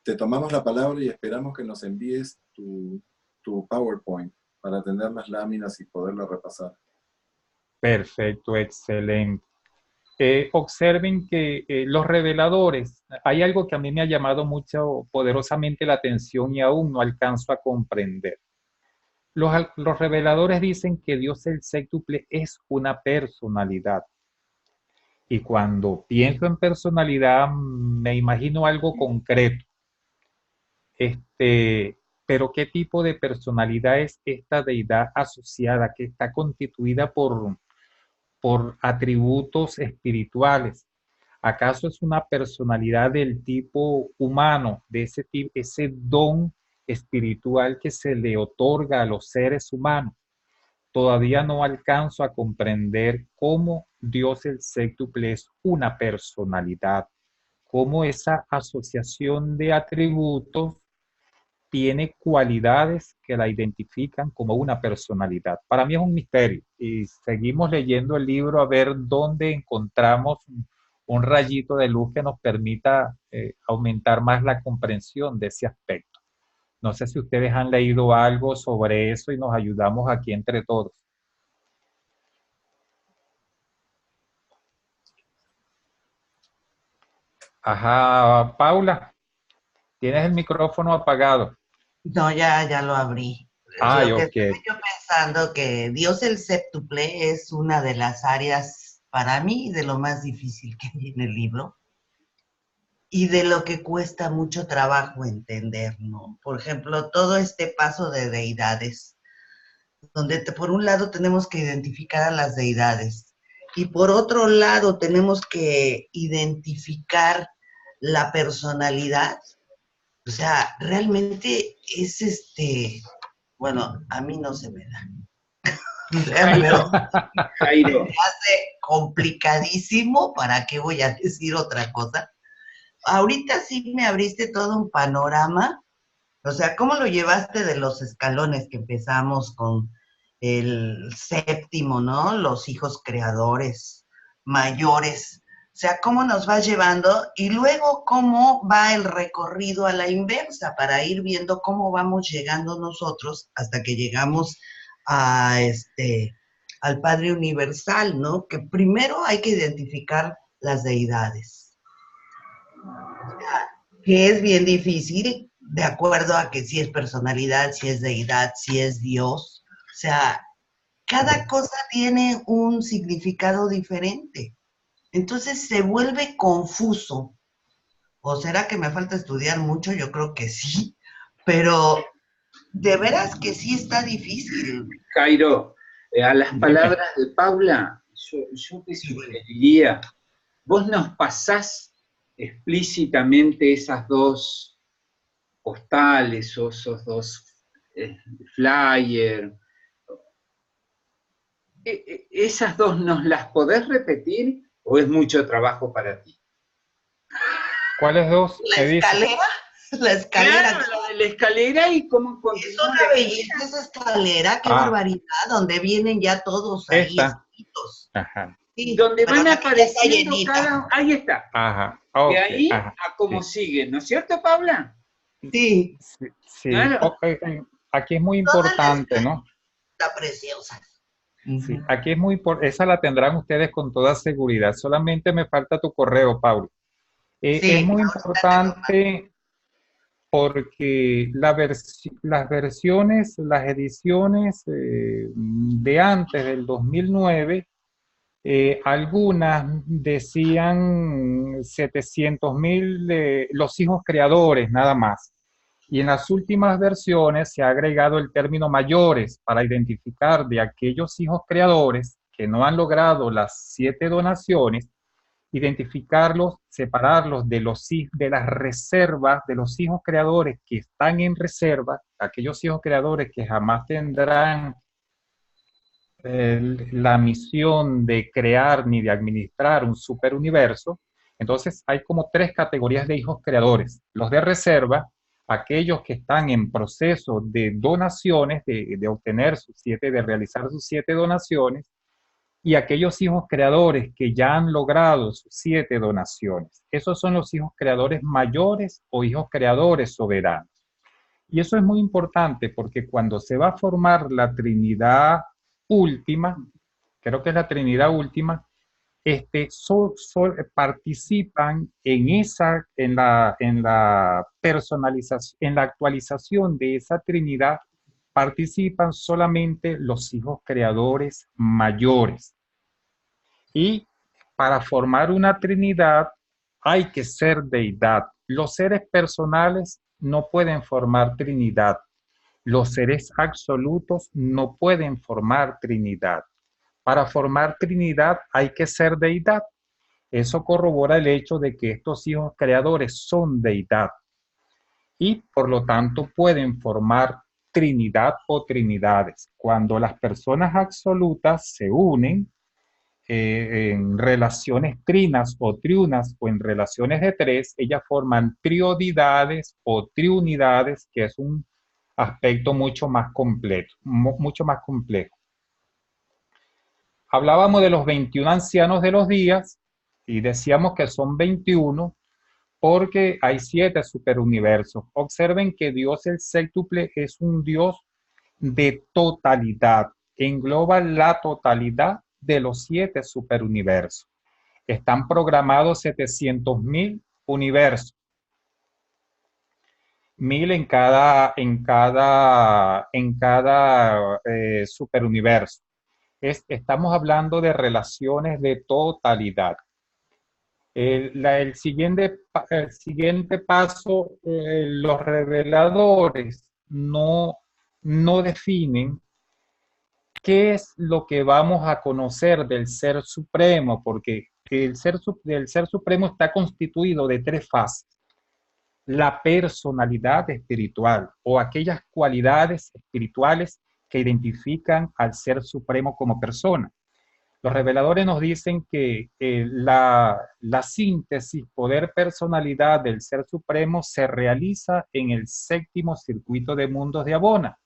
te tomamos la palabra y esperamos que nos envíes tu PowerPoint para tener las láminas y poderla repasar. Perfecto, excelente. Observen que los reveladores, hay algo que a mí me ha llamado mucho, poderosamente la atención y aún no alcanzo a comprender. Los reveladores dicen que Dios el séptuple es una personalidad. Y cuando pienso en personalidad, me imagino algo concreto. Pero ¿qué tipo de personalidad es esta deidad asociada que está constituida por atributos espirituales? ¿Acaso es una personalidad del tipo humano, de ese tipo, ese don espiritual que se le otorga a los seres humanos? Todavía no alcanzo a comprender cómo Dios el séptuple es una personalidad, cómo esa asociación de atributos tiene cualidades que la identifican como una personalidad. Para mí es un misterio y seguimos leyendo el libro a ver dónde encontramos un rayito de luz que nos permita aumentar más la comprensión de ese aspecto. No sé si ustedes han leído algo sobre eso y nos ayudamos aquí entre todos. Ajá, Paula, tienes el micrófono apagado. No, ya lo abrí. Ay, Lo que ok. estoy yo pensando que Dios el séptuple es una de las áreas para mí de lo más difícil que viene el libro y de lo que cuesta mucho trabajo entender, ¿no? Por ejemplo, todo este paso de deidades, donde por un lado tenemos que identificar a las deidades y por otro lado tenemos que identificar la personalidad. O sea, realmente es bueno, a mí no se me da. Jairo, Jairo, Me hace complicadísimo, ¿para qué voy a decir otra cosa? Ahorita sí me abriste todo un panorama, o sea, ¿cómo lo llevaste de los escalones que empezamos con el séptimo, ¿no? Los hijos creadores, mayores. O sea, ¿cómo nos vas llevando? Y luego, ¿cómo va el recorrido a la inversa para ir viendo cómo vamos llegando nosotros hasta que llegamos a al Padre Universal, ¿no? Que primero hay que identificar las deidades, que es bien difícil, de acuerdo a que si es personalidad, si es deidad, si es Dios. O sea, cada cosa tiene un significado diferente. Entonces se vuelve confuso. ¿O será que me falta estudiar mucho? Yo creo que sí, pero de veras que sí está difícil. Jairo, a las Dime. palabras de Paula, yo te sugeriría, vos nos pasás explícitamente esas dos postales o esos dos flyers. ¿Esas dos nos las podés repetir o es mucho trabajo para ti? ¿Cuáles dos La me dices? escalera, la escalera. Claro, la de la escalera y cómo Es continúa una la belleza esa escalera, qué Ah, barbaridad, donde vienen ya todos ahí esta. escritos. Ajá, Sí, donde pero van la mía ya está apareciendo llenita. ahí está. ajá, De ok, ahí ajá, a cómo sí, siguen, ¿no es cierto, Paula? Sí, sí, sí. Claro. Ok, aquí es muy toda la importante, escalera ¿no? está preciosa. Sí, aquí es muy importante, esa la tendrán ustedes con toda seguridad, solamente me falta tu correo, Paul. Es Sí, muy ahorita te lo mando. importante porque las versiones, las ediciones de antes del 2009, algunas decían 700.000 los hijos creadores, nada más. Y en las últimas versiones se ha agregado el término mayores para identificar de aquellos hijos creadores que no han logrado las 7 donaciones, identificarlos, separarlos de las reservas, de los hijos creadores que están en reserva, aquellos hijos creadores que jamás tendrán la misión de crear ni de administrar un superuniverso, entonces hay como tres categorías de hijos creadores. Los de reserva, aquellos que están en proceso de donaciones, de obtener sus de realizar sus 7 donaciones, y aquellos hijos creadores que ya han logrado sus 7 donaciones. Esos son los hijos creadores mayores o hijos creadores soberanos. Y eso es muy importante porque cuando se va a formar la Trinidad última, creo que es la Trinidad última, participan en la personalización, en la actualización de esa Trinidad, participan solamente los hijos creadores mayores. Y para formar una Trinidad hay que ser deidad. Los seres personales no pueden formar Trinidad. Los seres absolutos no pueden formar Trinidad. Para formar Trinidad hay que ser deidad. Eso corrobora el hecho de que estos hijos creadores son deidad y por lo tanto pueden formar Trinidad o Trinidades. Cuando las personas absolutas se unen en relaciones trinas o triunas o en relaciones de tres, ellas forman triodidades o triunidades, que es un aspecto mucho más completo, mucho más complejo. Hablábamos de los 21 ancianos de los días y decíamos que son 21 porque hay 7 superuniversos. Observen que Dios el séptuple es un Dios de totalidad, engloba la totalidad de los 7 superuniversos. Están programados 700.000 universos, 1000 en cada superuniverso. Estamos hablando de relaciones de totalidad. El siguiente paso, los reveladores no definen qué es lo que vamos a conocer del Ser Supremo, porque el Ser Supremo está constituido de 3 fases. La personalidad espiritual o aquellas cualidades espirituales que identifican al Ser Supremo como persona. Los reveladores nos dicen que la síntesis poder-personalidad del Ser Supremo se realiza en el 7º circuito de mundos de Abona.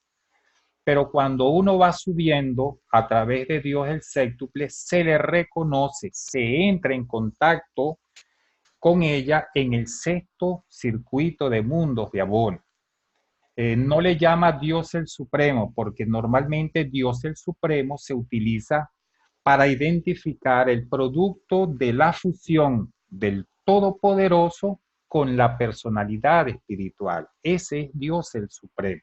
Pero cuando uno va subiendo a través de Dios el séptuple, se le reconoce, se entra en contacto con ella en el 6º circuito de mundos de Abona. No le llama Dios el Supremo, porque normalmente Dios el Supremo se utiliza para identificar el producto de la fusión del Todopoderoso con la personalidad espiritual. Ese es Dios el Supremo.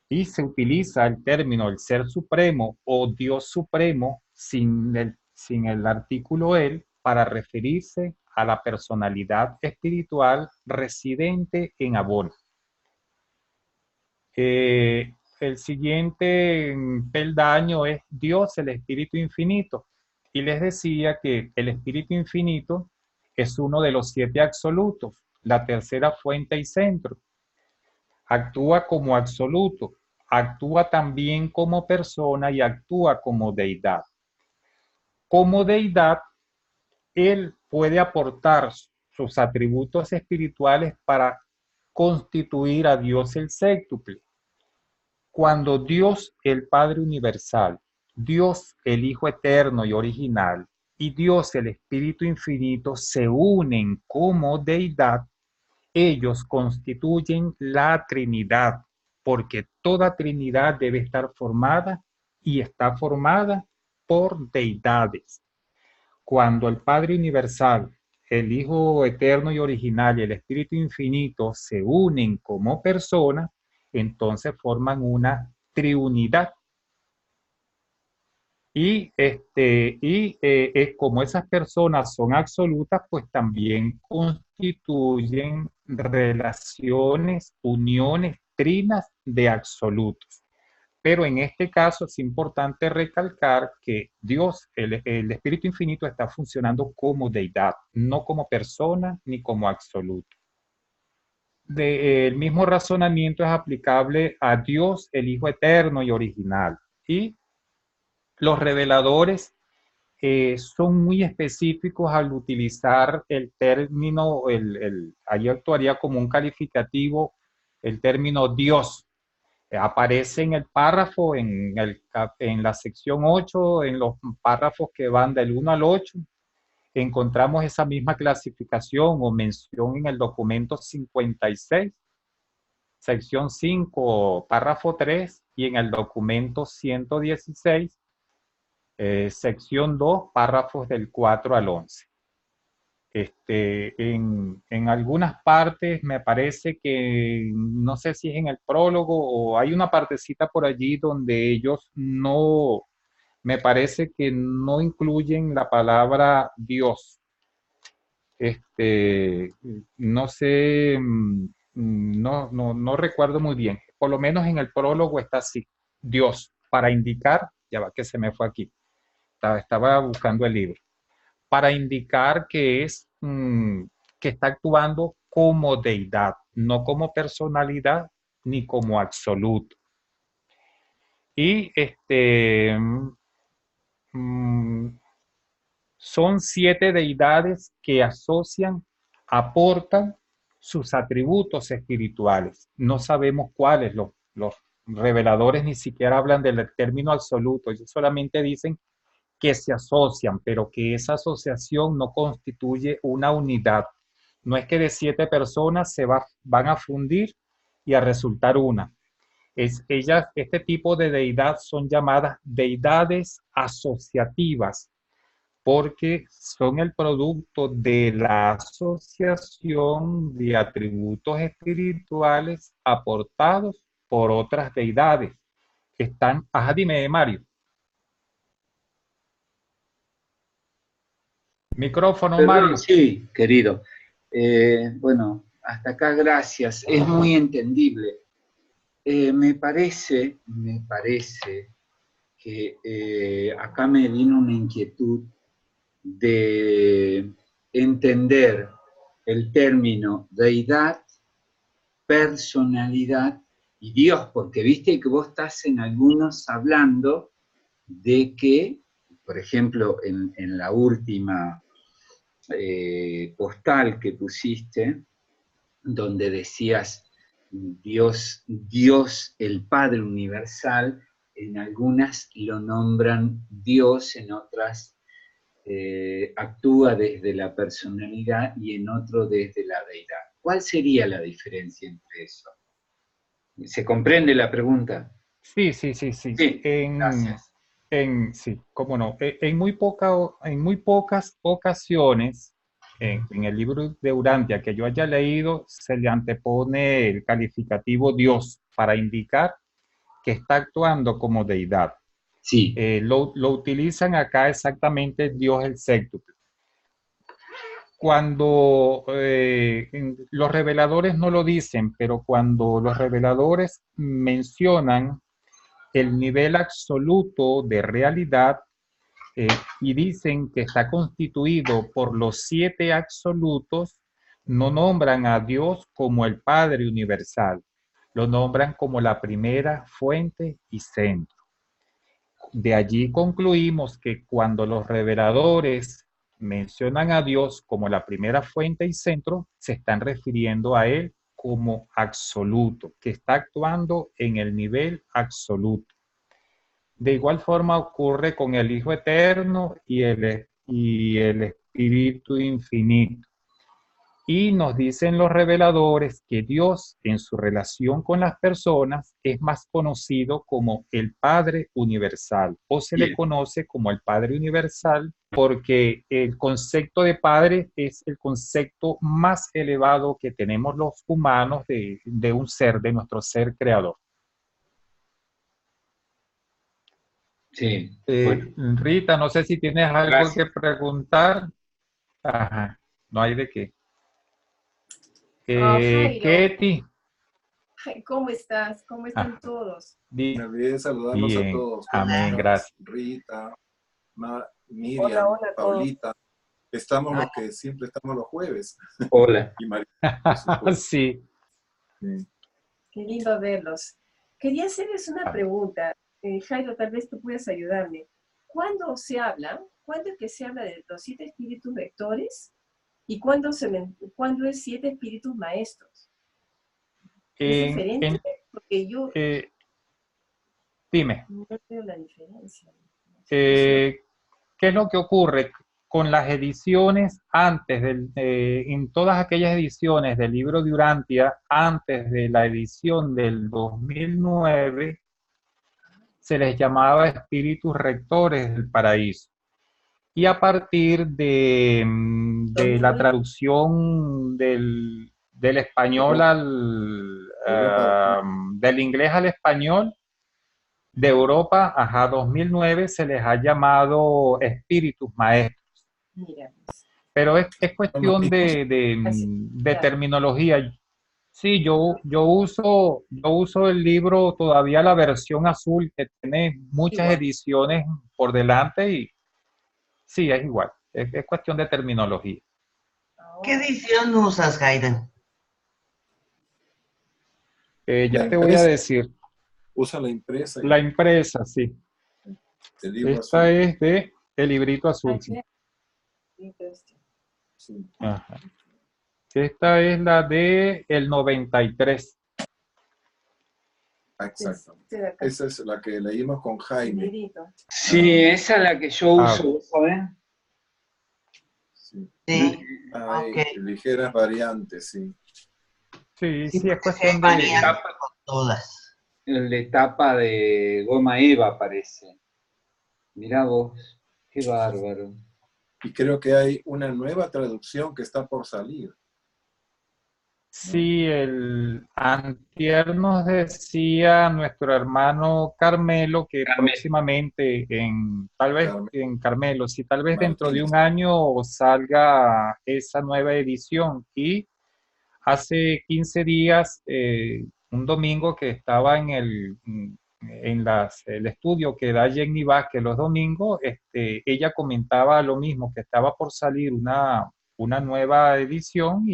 Y se utiliza el término el Ser Supremo o Dios Supremo sin el artículo él para referirse a la personalidad espiritual residente en Abona. El siguiente peldaño es Dios, el Espíritu Infinito. Y les decía que el Espíritu Infinito es uno de los 7 absolutos, la tercera fuente y centro. Actúa como absoluto, actúa también como persona y actúa como deidad. Como deidad, él puede aportar sus atributos espirituales para constituir a Dios el séptuple. Cuando Dios el Padre Universal, Dios el Hijo Eterno y Original y Dios el Espíritu Infinito se unen como deidad, ellos constituyen la Trinidad, porque toda Trinidad debe estar formada y está formada por deidades. Cuando el Padre Universal, el Hijo Eterno y Original y el Espíritu Infinito se unen como personas, entonces forman una triunidad. Y como esas personas son absolutas, pues también constituyen relaciones, uniones trinas de absolutos. Pero en este caso es importante recalcar que Dios, el Espíritu Infinito, está funcionando como deidad, no como persona ni como absoluto. El mismo razonamiento es aplicable a Dios, el Hijo Eterno y Original. Y los reveladores son muy específicos al utilizar el término, ahí actuaría como un calificativo, el término Dios. Aparece en el párrafo, en la sección 8, en los párrafos que van del 1 al 8, encontramos esa misma clasificación o mención en el documento 56, sección 5, párrafo 3, y en el documento 116, sección 2, párrafos del 4 al 11. En algunas partes me parece que, no sé si es en el prólogo o hay una partecita por allí donde ellos no, me parece que no incluyen la palabra Dios. No sé, no recuerdo muy bien. Por lo menos en el prólogo está así, Dios, para indicar, ya va que se me fue aquí, estaba buscando el libro, para indicar que que está actuando como deidad, no como personalidad ni como absoluto. Y son 7 deidades que aportan sus atributos espirituales. No sabemos cuáles, los reveladores ni siquiera hablan del término absoluto, ellos solamente dicen que se asocian, pero que esa asociación no constituye una unidad. No es que de 7 personas van a fundir y a resultar una. Este tipo de deidad son llamadas deidades asociativas, porque son el producto de la asociación de atributos espirituales aportados por otras deidades. Dime, Mario. Micrófono, Perdón, Mario. sí, querido. Bueno, hasta acá gracias. Es muy entendible. Me parece que acá me vino una inquietud de entender el término deidad, personalidad y Dios, porque viste que vos estás en algunos hablando de que, por ejemplo, en la última postal que pusiste, donde decías Dios, Dios el Padre Universal, en algunas lo nombran Dios, en otras actúa desde la personalidad y en otro desde la deidad. ¿Cuál sería la diferencia entre eso? ¿Se comprende la pregunta? Sí. Sí, gracias. Sí, cómo no. En muy pocas ocasiones, en el libro de Urantia que yo haya leído, se le antepone el calificativo Dios para indicar que está actuando como deidad. Sí. Lo utilizan acá exactamente Dios el séptuple. Cuando los reveladores no lo dicen, pero cuando los reveladores mencionan el nivel absoluto de realidad y dicen que está constituido por los 7 absolutos, no nombran a Dios como el Padre universal, lo nombran como la primera fuente y centro. De allí concluimos que cuando los reveladores mencionan a Dios como la primera fuente y centro, se están refiriendo a Él como absoluto, que está actuando en el nivel absoluto. De igual forma ocurre con el Hijo Eterno y el Espíritu Infinito. Y nos dicen los reveladores que Dios, en su relación con las personas, es más conocido como el Padre Universal, o se le conoce como el Padre Universal porque el concepto de Padre es el concepto más elevado que tenemos los humanos de un ser, de nuestro ser creador. Sí. Bueno. Rita, no sé si tienes algo Gracias. que preguntar. Ajá, no hay de qué. Jairo, Ketty. ¿cómo estás? ¿Cómo están todos? Me olvidé de saludarlos a todos. Amén, gracias. Rita, Miriam, Hola, hola a todos. Paulita. Estamos los que siempre estamos los jueves. Hola. Y María, por supuesto. Sí. Qué lindo verlos. Quería hacerles una pregunta. Jairo, tal vez tú puedas ayudarme. ¿cuándo cuándo es que se habla de los 7 espíritus vectores y cuándo es 7 espíritus maestros? ¿Es diferente? Porque yo Dime, no veo la diferencia. ¿qué es lo que ocurre con las ediciones en todas aquellas ediciones del libro de Urantia, antes de la edición del 2009, se les llamaba espíritus rectores del paraíso? Y a partir de la traducción del español del inglés al español, de Europa, 2009, se les ha llamado espíritus maestros. Mira, Pero es cuestión Así, de claro. terminología. Sí, yo uso el libro todavía la versión azul, que tiene muchas Igual. ediciones por delante, y sí, es igual. Es cuestión de terminología. ¿Qué edición usas, Hayden? Ya La te voy a impresa, decir. usa la impresa La y impresa, sí. el libro Esta azul. es de el librito azul, Ay, sí. claro. Este. Sí. Ajá. Esta es la de el 93. Exacto. Este de acá, Esa es la que leímos con Jaime. negrito. Sí, esa es la que yo uso, ¿saben? Sí. Sí, Hay ok. ligeras variantes, sí. Sí, Sí, sí, es porque sí cuestión hay de... variantes con todas. El de tapa de goma eva parece. Mirá vos, qué bárbaro. Y creo que hay una nueva traducción que está por salir. Sí, el antier nos decía nuestro hermano Carmelo que próximamente, tal vez en Carmelo, sí, tal vez dentro de Martínez. un año salga esa nueva edición. Y hace 15 días, un domingo que estaba el estudio que da Jenny Vázquez los domingos, ella comentaba lo mismo, que estaba por salir una nueva edición,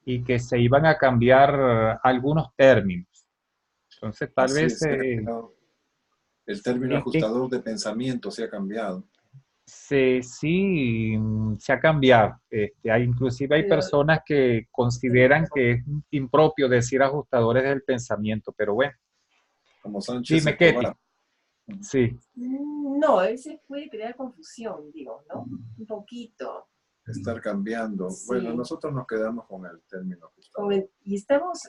y que se iban a cambiar algunos términos. Entonces, tal Así vez es, el término ajustador de pensamiento se ha cambiado. sí, se ha cambiado. Inclusive hay Pero- personas que consideran que es impropio decir ajustadores del pensamiento, pero bueno. Como Sánchez Dime, Escobar. Ketty. Sí, No, a veces puede crear confusión, digo, ¿no? Un poquito. Estar cambiando. Sí. Bueno, nosotros nos quedamos con el término ajustador. Y estamos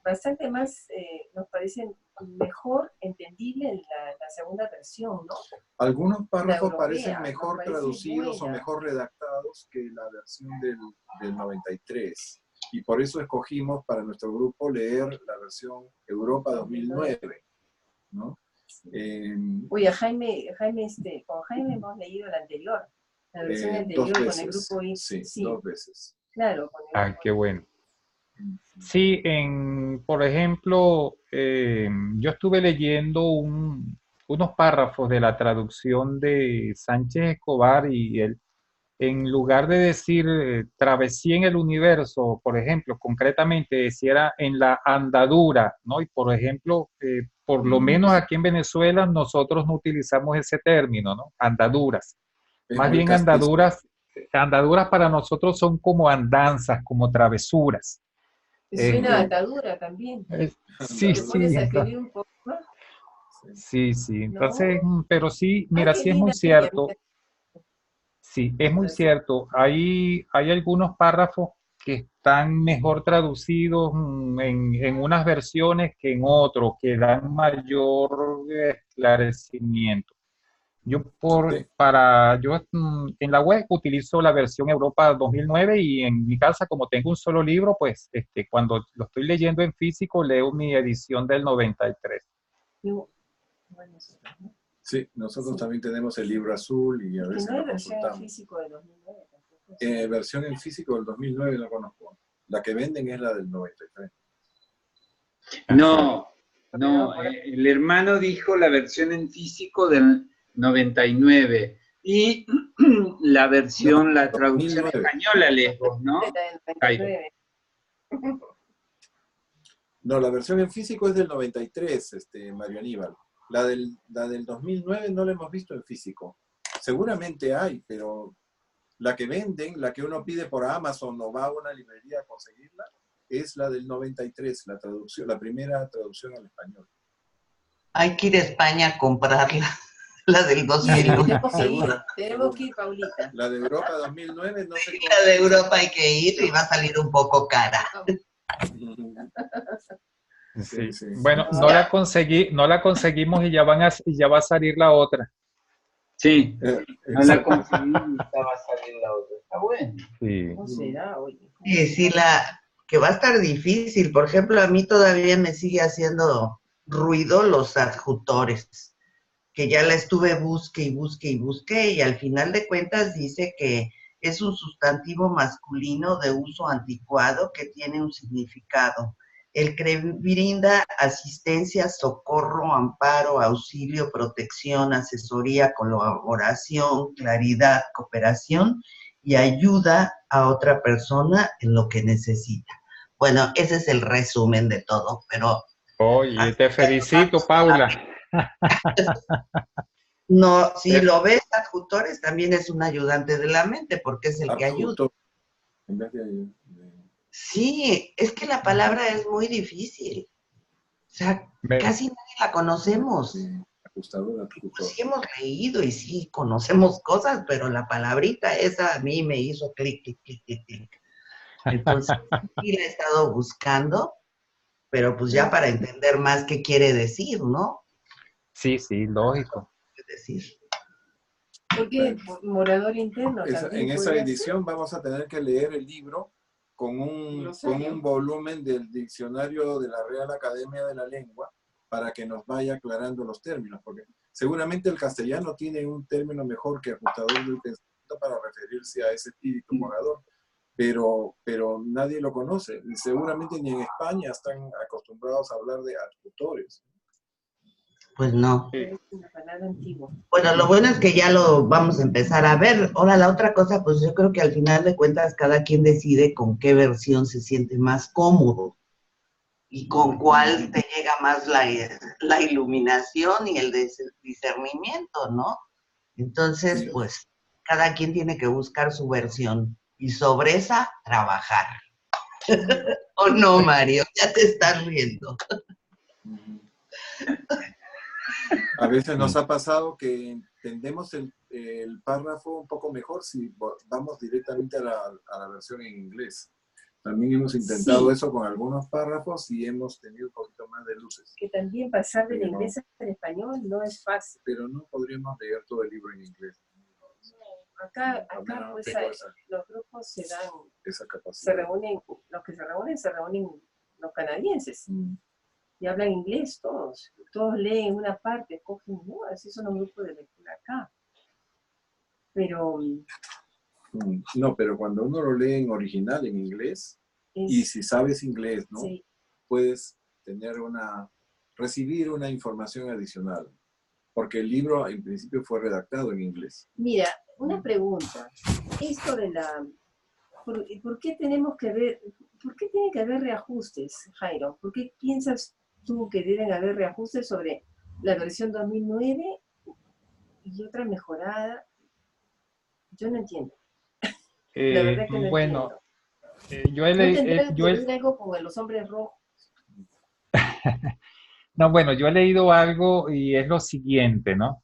bastante más, nos parece mejor entendible en la segunda versión, ¿no? Algunos párrafos europea, parecen mejor parece traducidos buena. o mejor redactados que la versión del 93. Y por eso escogimos para nuestro grupo leer la versión Europa 2009, ¿no? Oye, Jaime, con Jaime hemos leído la anterior, la versión anterior dos con el veces. grupo I. Sí, 2 veces. Claro, con el ay, grupo qué bueno. Sí, por ejemplo, yo estuve leyendo unos párrafos de la traducción de Sánchez Escobar, y él, en lugar de decir travesía en el universo, por ejemplo, concretamente deciera en la andadura, ¿no? Y por ejemplo, por lo menos aquí en Venezuela nosotros no utilizamos ese término, ¿no? Andaduras. Es Más muy bien castizo. andaduras para nosotros son como andanzas, como travesuras. Me suena Este, a atadura también. sí, Te sí, pones a escribir un poco más, sí, sí. ¿no? Entonces, pero sí, Ay, mira, qué sí es muy linda. cierto. Sí, es muy cierto. Hay algunos párrafos que están mejor traducidos en unas versiones que en otros, que dan mayor esclarecimiento. Yo Sí. en la web utilizo la versión Europa 2009, y en mi casa, como tengo un solo libro, pues cuando lo estoy leyendo en físico, leo mi edición del 93. Sí, nosotros también tenemos el libro azul y a Es que veces no hay lo versión en consultamos. físico de 2009 tampoco. Versión en físico del 2009 no conozco. La que venden es la del 93. No, el hermano dijo la versión en físico del 99 y la versión, la traducción 2009. española lejos, ¿no? Jairo. No, la versión en físico es del 93, Mario Aníbal. La del 2009 no la hemos visto en físico. Seguramente hay, pero la que venden, la que uno pide por Amazon o va a una librería a conseguirla, es la del 93, la traducción, la primera traducción al español. Hay que ir a España a comprarla, la del Sí, 2001. tenemos que ir, Paulita. La de Europa 2009, no sé cómo. La de Europa hay que ir y va a salir un poco cara. Sí. Sí. Bueno, no la conseguimos y ya va a salir la otra. Sí, no la Exacto. conseguimos y ya va a salir la otra. Está bueno. Sí. ¿Cómo será? Oye, ¿cómo Sí, sí, será? que va a estar difícil. Por ejemplo, a mí todavía me sigue haciendo ruido los adjutores, que ya la estuve busque y busque y busque, y al final de cuentas dice que es un sustantivo masculino de uso anticuado que tiene un significado. El que brinda asistencia, socorro, amparo, auxilio, protección, asesoría, colaboración, claridad, cooperación y ayuda a otra persona en lo que necesita. Bueno, ese es el resumen de todo, pero Oye, te felicito, Paula. no, si lo ves, adjutores también es un ayudante de la mente porque es el que ayuda. Adjutor, en vez de Sí, es que la palabra es muy difícil. O sea, Me- casi nadie la conocemos. ajustador, adjutor. Sí hemos leído y sí conocemos cosas, pero la palabrita esa a mí me hizo clic, clic, clic, clic, clic. Entonces, sí la he estado buscando, pero pues ya para entender más qué quiere decir, ¿no? Sí, sí, lógico. Es decir, Porque morador interno En también esa podría ser. edición vamos a tener que leer el libro con un volumen del diccionario de la Real Academia de la Lengua para que nos vaya aclarando los términos, porque seguramente el castellano tiene un término mejor que ajustador del pensamiento para referirse a ese espíritu morador, pero nadie lo conoce, y seguramente ni en España están acostumbrados a hablar de adjutores. pues no. Es una palabra antigua. Bueno, lo bueno es que ya lo vamos a empezar a ver. Ahora, la otra cosa, pues yo creo que al final de cuentas cada quien decide con qué versión se siente más cómodo y con cuál te llega más la iluminación y el discernimiento, ¿no? Entonces, Sí. pues, cada quien tiene que buscar su versión y sobre esa trabajar. ¿O no, Mario? Ya te estás riendo. A veces nos ha pasado que entendemos el párrafo un poco mejor si vamos directamente a la versión en inglés. También hemos intentado eso con algunos párrafos y hemos tenido un poquito más de luces. Que también pasar del Pero- inglés al español no es fácil. Pero no podríamos leer todo el libro en inglés. Acá Al menos pues tengo los grupos esa se capacidad. reúnen, los que se reúnen los canadienses y hablan inglés todos leen una parte, escogen, ¿no? Así son los grupos de lectura acá. Pero No, pero cuando uno lo lee en original, en inglés, y si sabes inglés, ¿no? Sí. Puedes recibir una información adicional, porque el libro en principio fue redactado en inglés. Mira, una pregunta. Esto de ¿por qué tenemos que ver, por qué tiene que haber reajustes, Jairo? ¿Por qué piensas tú que deben haber reajustes sobre la versión 2009 y otra mejorada? Yo no entiendo. La verdad que no Bueno, entiendo. yo he ¿No tendrá leído... que ver algo con los hombres rojos? No, bueno, yo he leído algo y es lo siguiente, ¿no?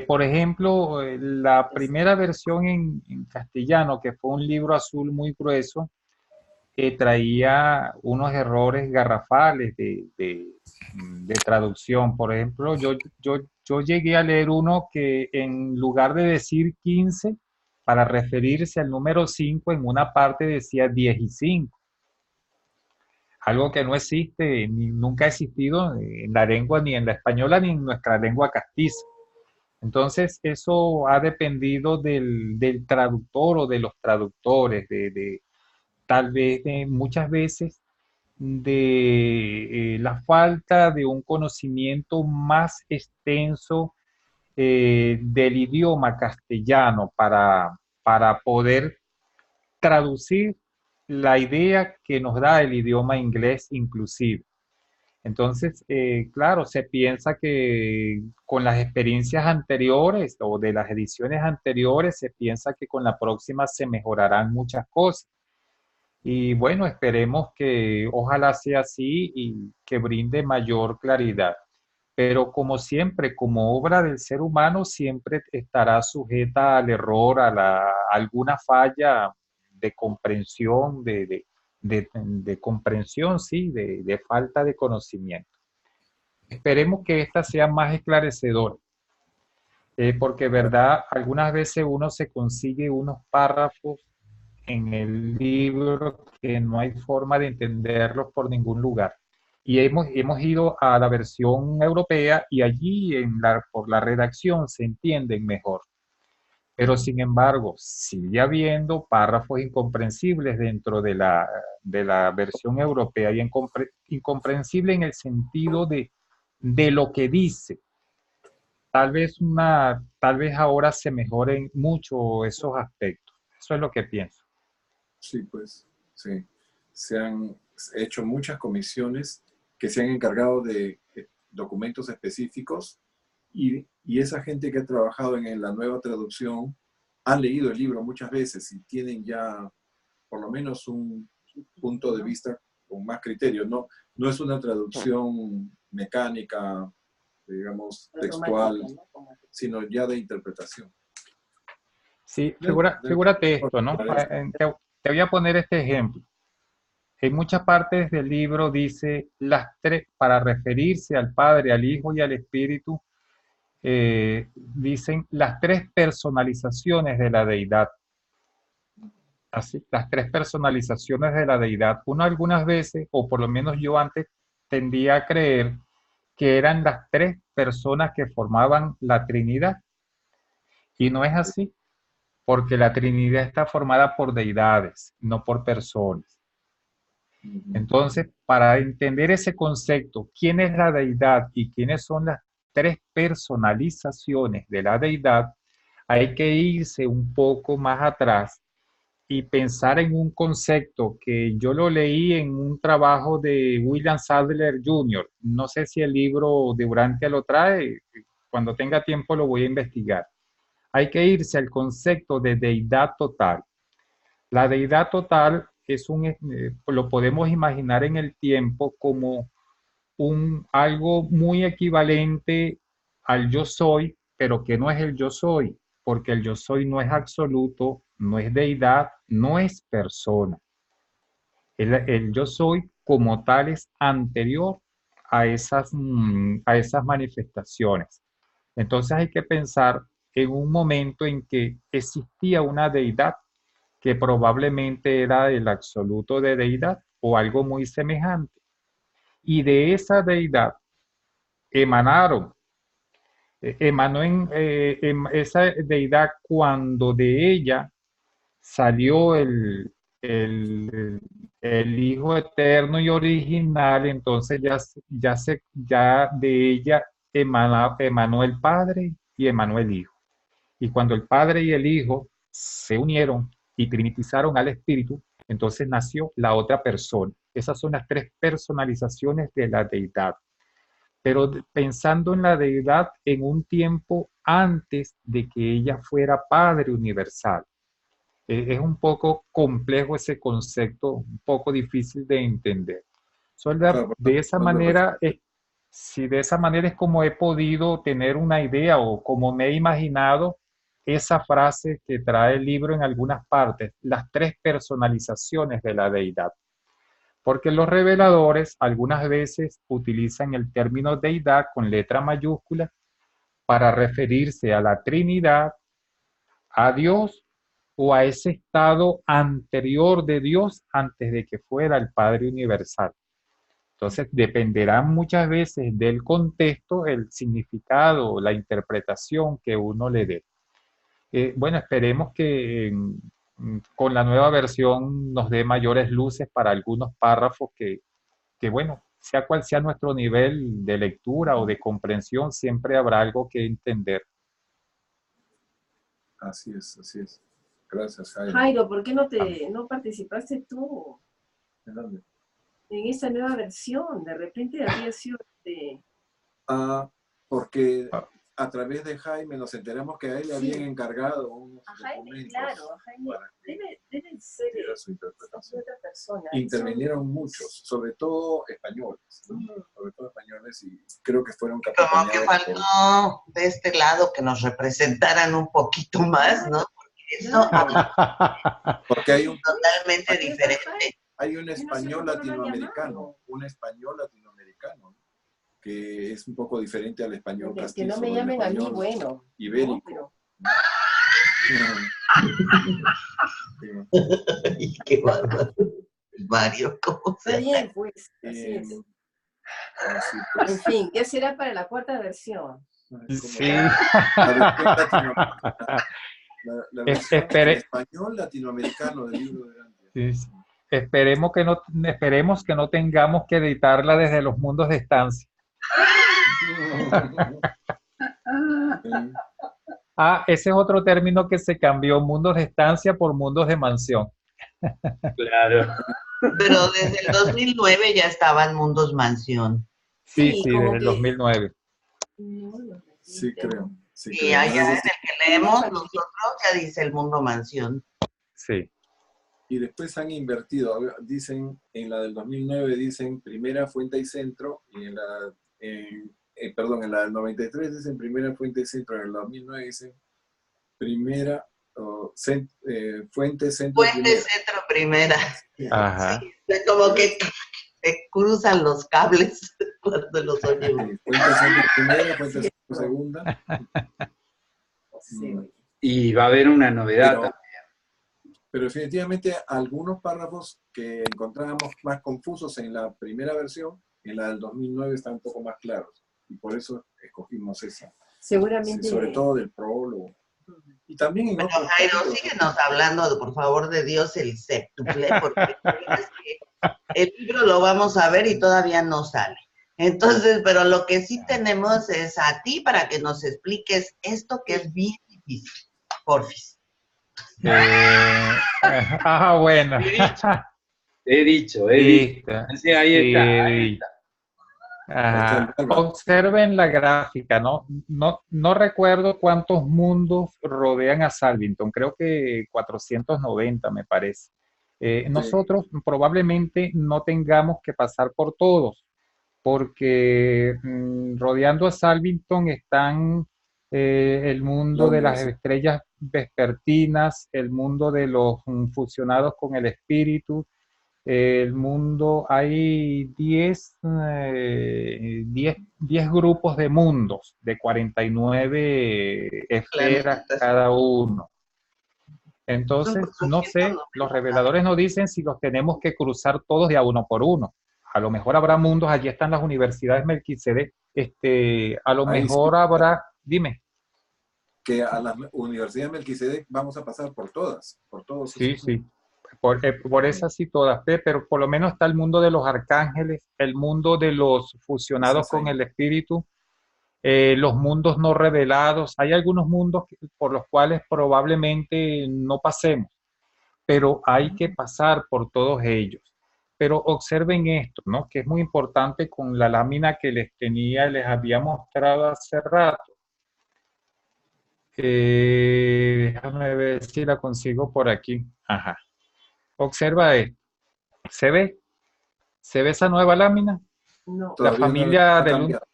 Por ejemplo, la primera versión en castellano, que fue un libro azul muy grueso, traía unos errores garrafales de traducción. Por ejemplo, yo llegué a leer uno que en lugar de decir 15, para referirse al número 5, en una parte decía 10 y 5. Algo que no existe, ni nunca ha existido en la lengua, ni en la española, ni en nuestra lengua castiza. Entonces, eso ha dependido del traductor o de los traductores, tal vez muchas veces de la falta de un conocimiento más extenso del idioma castellano para poder traducir la idea que nos da el idioma inglés inclusive. Entonces, claro, se piensa que con las experiencias anteriores o de las ediciones anteriores, se piensa que con la próxima se mejorarán muchas cosas. Y bueno, esperemos que ojalá sea así y que brinde mayor claridad. Pero como siempre, como obra del ser humano, siempre estará sujeta al error, a alguna falla de comprensión, de comprensión, sí, de falta de conocimiento. Esperemos que esta sea más esclarecedora, porque, verdad, algunas veces uno se consigue unos párrafos en el libro que no hay forma de entenderlos por ningún lugar. Y hemos ido a la versión europea y allí por la redacción se entienden mejor. Pero sin embargo, sigue habiendo párrafos incomprensibles dentro de la versión europea y incomprensible en el sentido de lo que dice. Tal vez ahora se mejoren mucho esos aspectos. Eso es lo que pienso. Sí, pues, sí. Se han hecho muchas comisiones que se han encargado de documentos específicos y esa gente que ha trabajado en la nueva traducción han leído el libro muchas veces y tienen ya por lo menos un punto de vista con más criterio. No, no es una traducción mecánica, digamos, textual, sino ya de interpretación. Sí, Dentro figúrate esto, ¿no? Te voy a poner este ejemplo. En muchas partes del libro dice las tres, para referirse al Padre, al Hijo y al Espíritu, dicen las tres personalizaciones de la deidad. Así, las tres personalizaciones de la deidad. Uno algunas veces, o por lo menos yo antes, tendía a creer que eran las tres personas que formaban la Trinidad. Y no es así, porque la Trinidad está formada por deidades, no por personas. Entonces, para entender ese concepto, quién es la deidad y quiénes son las tres personalizaciones de la deidad, hay que irse un poco más atrás y pensar en un concepto que yo lo leí en un trabajo de William Sadler Jr. No sé si el libro de Urantia lo trae, cuando tenga tiempo lo voy a investigar. Hay que irse al concepto de deidad total. La deidad total lo podemos imaginar en el tiempo como algo muy equivalente al yo soy, pero que no es el yo soy, porque el yo soy no es absoluto, no es deidad, no es persona. El yo soy como tal es anterior a esas manifestaciones. Entonces hay que pensar en un momento en que existía una deidad que probablemente era el absoluto de deidad o algo muy semejante. Y de esa deidad emanaron, esa deidad cuando de ella salió el Hijo eterno y original, entonces ya de ella emanó el Padre y emanó el Hijo. Y cuando el Padre y el Hijo se unieron y trinitizaron al Espíritu, entonces nació la otra persona. Esas son las tres personalizaciones de la deidad. Pero pensando en la deidad en un tiempo antes de que ella fuera Padre universal. Es un poco complejo ese concepto, un poco difícil de entender. Claro, De esa cuando manera, si de esa manera es como he podido tener una idea o como me he imaginado esa frase que trae el libro en algunas partes, las tres personalizaciones de la deidad. Porque los reveladores algunas veces utilizan el término deidad con letra mayúscula para referirse a la Trinidad, a Dios o a ese estado anterior de Dios antes de que fuera el Padre Universal. Entonces, dependerá muchas veces del contexto, el significado, la interpretación que uno le dé. Bueno, esperemos que con la nueva versión nos dé mayores luces para algunos párrafos bueno, sea cual sea nuestro nivel de lectura o de comprensión, siempre habrá algo que entender. así es, así es. Gracias, Jairo. Jairo, ¿por qué no participaste tú? ¿En dónde? en esta nueva versión? De repente habría sido Porque Ah, a través de Jaime nos enteramos que a él le habían Sí. encargado unos A Jaime, documentos claro, a Jaime para que deben ser diera su de interpretación. otra persona. Intervinieron muchos, sobre todo españoles, ¿no? Mm. Sobre todo españoles, y creo que fueron Como que capitaneados por... faltó de este lado que nos representaran un poquito más, ¿no? Porque eso Claro. Porque hay un, totalmente Pero está diferente. Jaime. hay un Yo no sé español por qué no lo han latinoamericano, llamado. un español latinoamericano, que es un poco diferente al español Que castizo, no me el llamen a mí, español bueno. ibérico. No, Sí. Ay, qué bárbaro. Mario, ¿cómo se está hace? bien, pues, así es. Así pues. En fin, ¿qué será para la cuarta versión? Ay, ¿cómo Sí. la versión latinoamericana, la versión en Espere, español latinoamericano del libro de Dante. sí. Esperemos que no tengamos que editarla desde los mundos de estancia. Ah, ese es otro término que se cambió, mundos de estancia por mundos de mansión. Claro. Pero desde el 2009 ya estaban Mundos Mansión. Sí, Sí, sí, como desde el que 2009. no lo Sí, repiten. creo. Sí, Y creo. allá en Algo el así. que leemos nosotros ya dice el Mundo Mansión. Sí. Y después han invertido. Dicen, en la del 2009 dicen primera fuente y centro, y en la, perdón, en la del 93 dicen primera fuente y centro, en el 2009 dicen primera fuente, centro y Fuente, primera. centro, primera. Ajá. Sí, como que te cruzan los cables cuando los oyes. Fuente, centro, primera, fuente, Sí, centro, segunda. sí, oye. Y va a haber una novedad Pero, también. pero definitivamente algunos párrafos que encontrábamos más confusos en la primera versión, en la del 2009 están un poco más claros. Y por eso escogimos esa. Seguramente. Sí, sobre todo del prólogo. Y también en Bueno, otros Jairo, capítulos. síguenos hablando, por favor, de Dios el séptuple, porque es que el libro lo vamos a ver y todavía no sale. Entonces, pero lo que sí tenemos es a ti para que nos expliques esto que es bien difícil. Porfis. Bueno. He dicho. Listo. Sí, ahí está, ahí Sí. está. Ahí está el Ajá. Malva. Observen la gráfica, ¿no? No recuerdo cuántos mundos rodean a Salvington, creo que 490 me parece. Nosotros probablemente no tengamos que pasar por todos, porque rodeando a Salvington están el La mundo de las universidad. estrellas vespertinas, el mundo de los fusionados con el espíritu, el mundo, hay 10 grupos de mundos, de 49 esferas Planetas. cada uno. Son Entonces, no 400, sé, los reveladores nos dicen si los tenemos que cruzar todos de a uno por uno. A lo mejor habrá mundos, allí están las universidades Melquisedec, a lo Ahí sí, mejor habrá, dime. que a la Universidad Melquisedec vamos a pasar por todas, por todos Sí, esos mundos. sí, por esas sí todas, pero por lo menos está el mundo de los arcángeles, el mundo de los fusionados Estás con ahí. el espíritu, los mundos no revelados. Hay algunos mundos por los cuales probablemente no pasemos, pero hay que pasar por todos ellos. Pero observen esto, ¿no? Que es muy importante con la lámina que les había mostrado hace rato. Déjame ver si la consigo por aquí. Ajá. Observa esto. ¿Se ve? ¿Se ve esa nueva lámina? No. La Todavía no familia ha de luz. cambiado.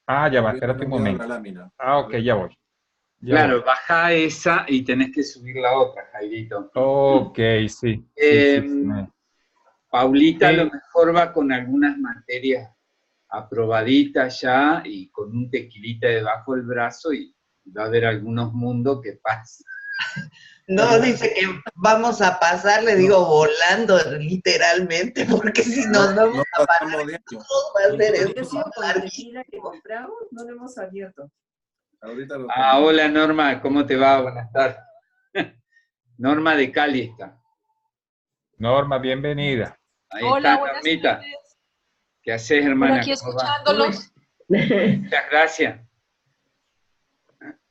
Ah, ya va, Todavía no ha espérate un cambiado la momento. lámina. Ah, ok, ya voy. Ya Claro, voy. baja esa y tenés que subir la otra, Jairito. Ok, sí, Eh, sí. Paulita a lo Eh, mejor va con algunas materias aprobaditas ya y con un tequilita debajo del brazo y va a haber algunos mundos que pasan. No, dice que vamos a pasar, le digo, volando literalmente, porque si nos vamos No a pasar, pasamos de año. va a ser ¿Qué ha esto sido con el larguísimo. tequila que compramos? No lo hemos abierto. Ahorita lo Ah, tomamos. hola Norma, ¿cómo te va? Buenas tardes. Norma de Cali está. Norma, bienvenida. Ahí Hola, está, buenas Normita. tardes. ¿Qué haces, Por hermana? aquí ¿Cómo va? escuchándolos. Muchas gracias.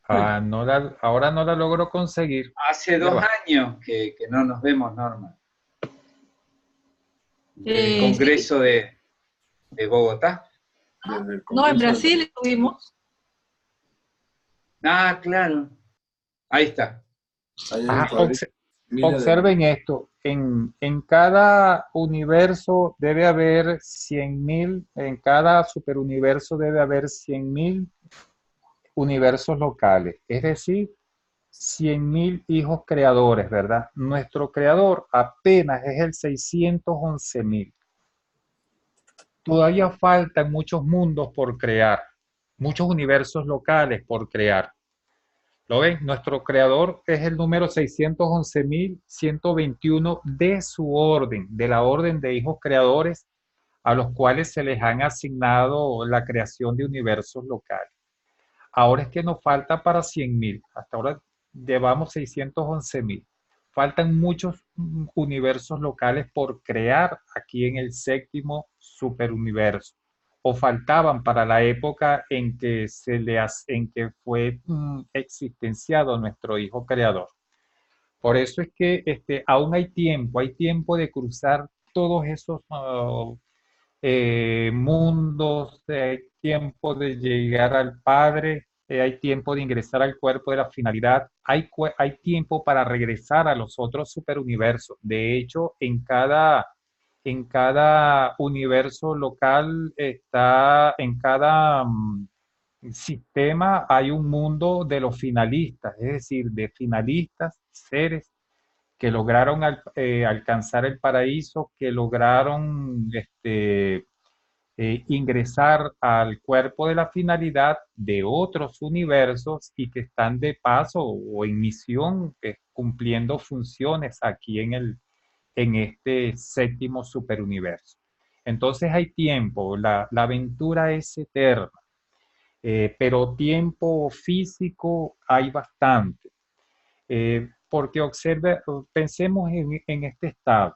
Ahora no la logro conseguir. Hace Ya 2 va. años que no nos vemos, Norma. del Sí. Congreso de Bogotá. Desde el No, en Congreso Brasil estuvimos. Ah, claro. Ahí está. Ahí hay un Ah, cuadrito. Mira observen esto, en cada universo debe haber 100.000, en cada superuniverso debe haber 100.000 universos locales, es decir, 100.000 hijos creadores, ¿verdad? Nuestro creador apenas es el 611.000. Todavía faltan muchos mundos por crear, muchos universos locales por crear. ¿Lo ven? Nuestro creador es el número 611.121 de su orden, de la orden de hijos creadores a los cuales se les han asignado la creación de universos locales. Ahora es que nos falta para 100.000. Hasta ahora llevamos 611.000. Faltan muchos universos locales por crear aquí en el séptimo superuniverso. O faltaban para la época en que, en que fue existenciado nuestro hijo creador. Por eso es que aún hay tiempo de cruzar todos esos mundos, hay tiempo de llegar al Padre, hay tiempo de ingresar al cuerpo de la finalidad, hay tiempo para regresar a los otros superuniversos. De hecho, en cada universo local está, en cada sistema hay un mundo de los finalistas, es decir, de finalistas, seres que lograron alcanzar el paraíso, que lograron ingresar al cuerpo de la finalidad de otros universos y que están de paso o en misión, cumpliendo funciones aquí en este séptimo superuniverso. Entonces hay tiempo, la aventura es eterna, pero tiempo físico hay bastante. Porque pensemos en este estado.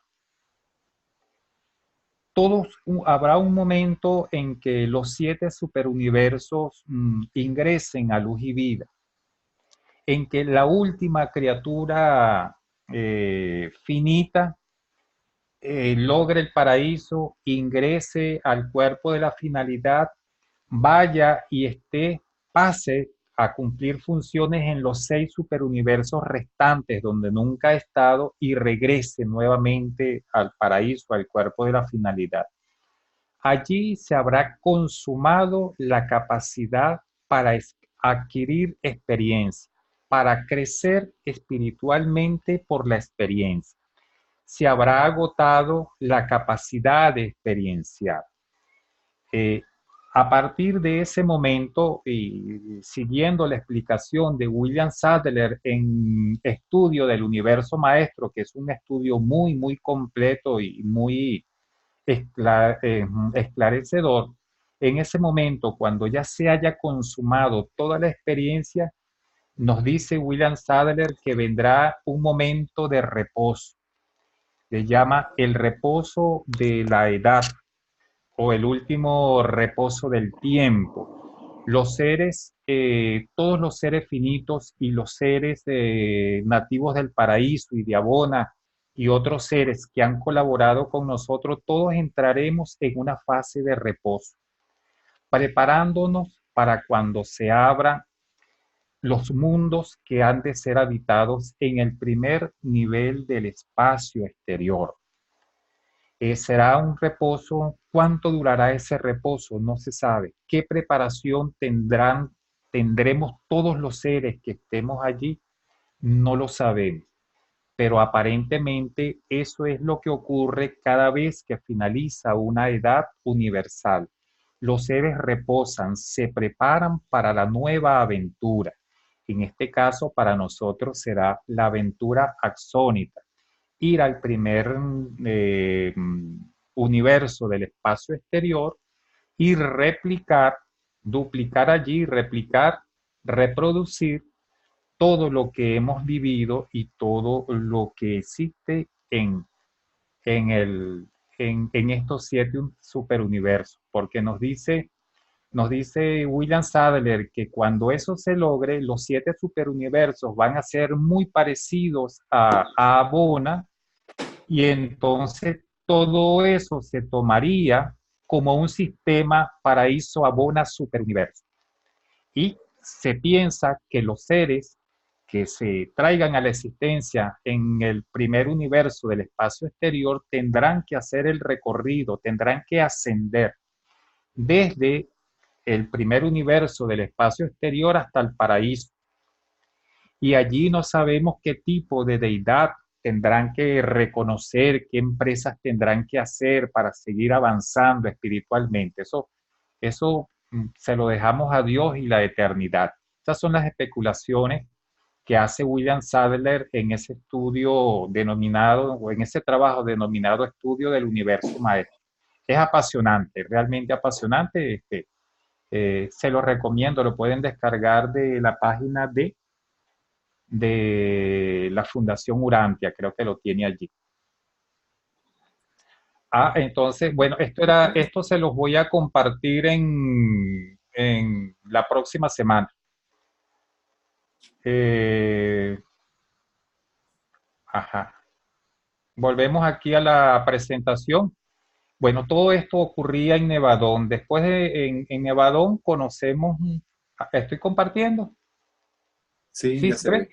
Habrá un momento en que los 7 superuniversos ingresen a luz y vida, en que la última criatura finita logre el paraíso, ingrese al cuerpo de la finalidad, vaya y pase a cumplir funciones en los 6 superuniversos restantes donde nunca ha estado y regrese nuevamente al paraíso, al cuerpo de la finalidad. Allí se habrá consumado la capacidad para adquirir experiencia, para crecer espiritualmente por la experiencia. Se habrá agotado la capacidad de experienciar. A partir de ese momento, y siguiendo la explicación de William Sadler en Estudio del Universo Maestro, que es un estudio muy, muy completo y muy esclarecedor, en ese momento, cuando ya se haya consumado toda la experiencia, nos dice William Sadler que vendrá un momento de reposo. Se llama el reposo de la edad o el último reposo del tiempo. Los seres, todos los seres finitos y los seres nativos del paraíso y de Abona y otros seres que han colaborado con nosotros, todos entraremos en una fase de reposo, preparándonos para cuando se abran los mundos que han de ser habitados en el primer nivel del espacio exterior. ¿Será un reposo? ¿Cuánto durará ese reposo? No se sabe. ¿Qué preparación tendremos todos los seres que estemos allí? No lo sabemos. Pero aparentemente eso es lo que ocurre cada vez que finaliza una edad universal. Los seres reposan, se preparan para la nueva aventura. En este caso, para nosotros será la aventura axónita, ir al primer universo del espacio exterior y replicar, duplicar allí, replicar, reproducir todo lo que hemos vivido y todo lo que existe en, el, en estos 7 superuniversos, porque nos dice William Sadler que cuando eso se logre, los 7 superuniversos van a ser muy parecidos a Abona y entonces todo eso se tomaría como un sistema paraíso abona superuniverso. Y se piensa que los seres que se traigan a la existencia en el primer universo del espacio exterior tendrán que hacer el recorrido, tendrán que ascender desde el primer universo del espacio exterior hasta el paraíso. Y allí no sabemos qué tipo de deidad tendrán que reconocer, qué empresas tendrán que hacer para seguir avanzando espiritualmente. Eso se lo dejamos a Dios y la eternidad. Estas son las especulaciones que hace William Sadler en ese estudio denominado, o en ese trabajo denominado Estudio del Universo Maestro. Es apasionante, realmente apasionante. Se lo recomiendo, lo pueden descargar de la página de la Fundación Urantia, creo que lo tiene allí. Entonces, bueno, esto se los voy a compartir en la próxima semana. Volvemos aquí a la presentación. Bueno, todo esto ocurría en Nevadón. Después en Nevadón conocemos... ¿Estoy compartiendo? Sí, ¿Sí ya se se ve? ve.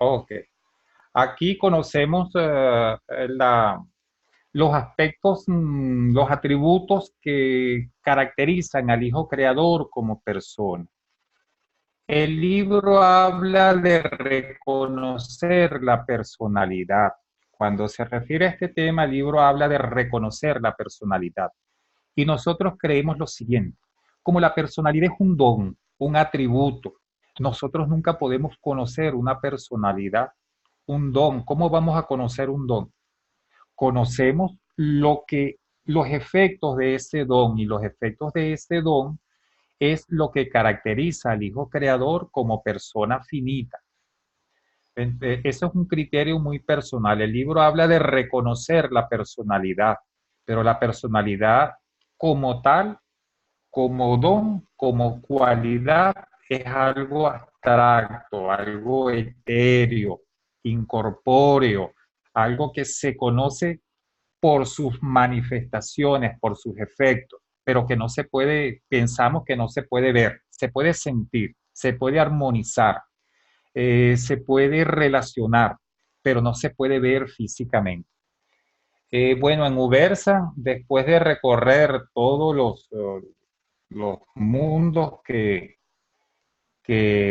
Ok. Aquí conocemos los aspectos, los atributos que caracterizan al Hijo Creador como persona. El libro habla de reconocer la personalidad. Cuando se refiere a este tema, el libro habla de reconocer la personalidad. Y nosotros creemos lo siguiente: como la personalidad es un don, un atributo, nosotros nunca podemos conocer una personalidad, un don. ¿Cómo vamos a conocer un don? Conocemos los efectos de ese don, y los efectos de ese don es lo que caracteriza al Hijo Creador como persona finita. Eso es un criterio muy personal. El libro habla de reconocer la personalidad, pero la personalidad como tal, como don, como cualidad, es algo abstracto, algo etéreo, incorpóreo, algo que se conoce por sus manifestaciones, por sus efectos, pero que no se puede, pensamos que no se puede ver, se puede sentir, se puede armonizar, se puede relacionar, pero no se puede ver físicamente. Bueno, en Ubersa, después de recorrer todos los mundos que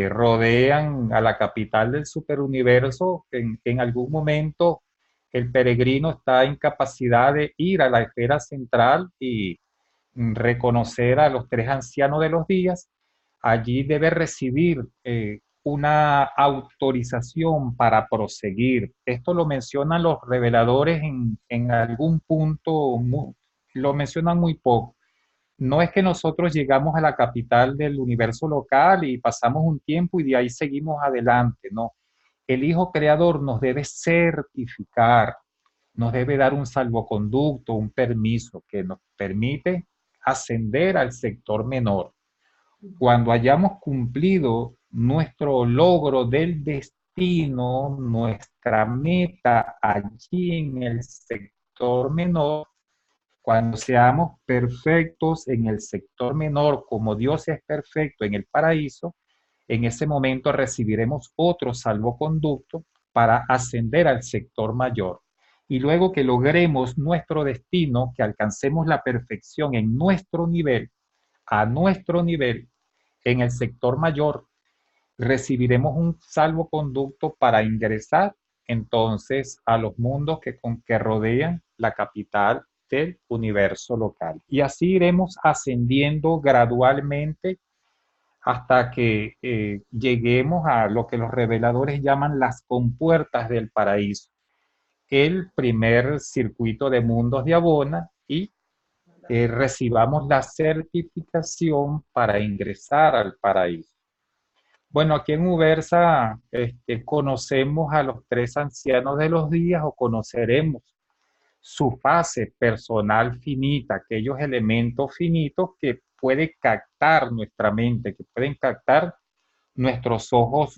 rodean a la capital del superuniverso, en algún momento el peregrino está en capacidad de ir a la esfera central y reconocer a los tres ancianos de los días. Allí debe recibir una autorización para proseguir. Esto lo mencionan los reveladores en algún punto, lo mencionan muy poco. No es que nosotros llegamos a la capital del universo local y pasamos un tiempo y de ahí seguimos adelante, no. El Hijo Creador nos debe certificar, nos debe dar un salvoconducto, un permiso que nos permite ascender al sector menor. Cuando hayamos cumplido nuestro logro del destino, nuestra meta allí en el sector menor, cuando seamos perfectos en el sector menor, como Dios es perfecto en el paraíso, en ese momento recibiremos otro salvoconducto para ascender al sector mayor. Y luego que logremos nuestro destino, que alcancemos la perfección en nuestro nivel, a nuestro nivel, en el sector mayor, recibiremos un salvoconducto para ingresar entonces a los mundos que rodean la capital del universo local. Y así iremos ascendiendo gradualmente hasta que lleguemos a lo que los reveladores llaman las compuertas del paraíso, el primer circuito de mundos de Abona, y recibamos la certificación para ingresar al paraíso. Bueno, aquí en Ubersa conocemos a los tres ancianos de los días, o conoceremos su fase personal finita, aquellos elementos finitos que puede captar nuestra mente, que pueden captar nuestros ojos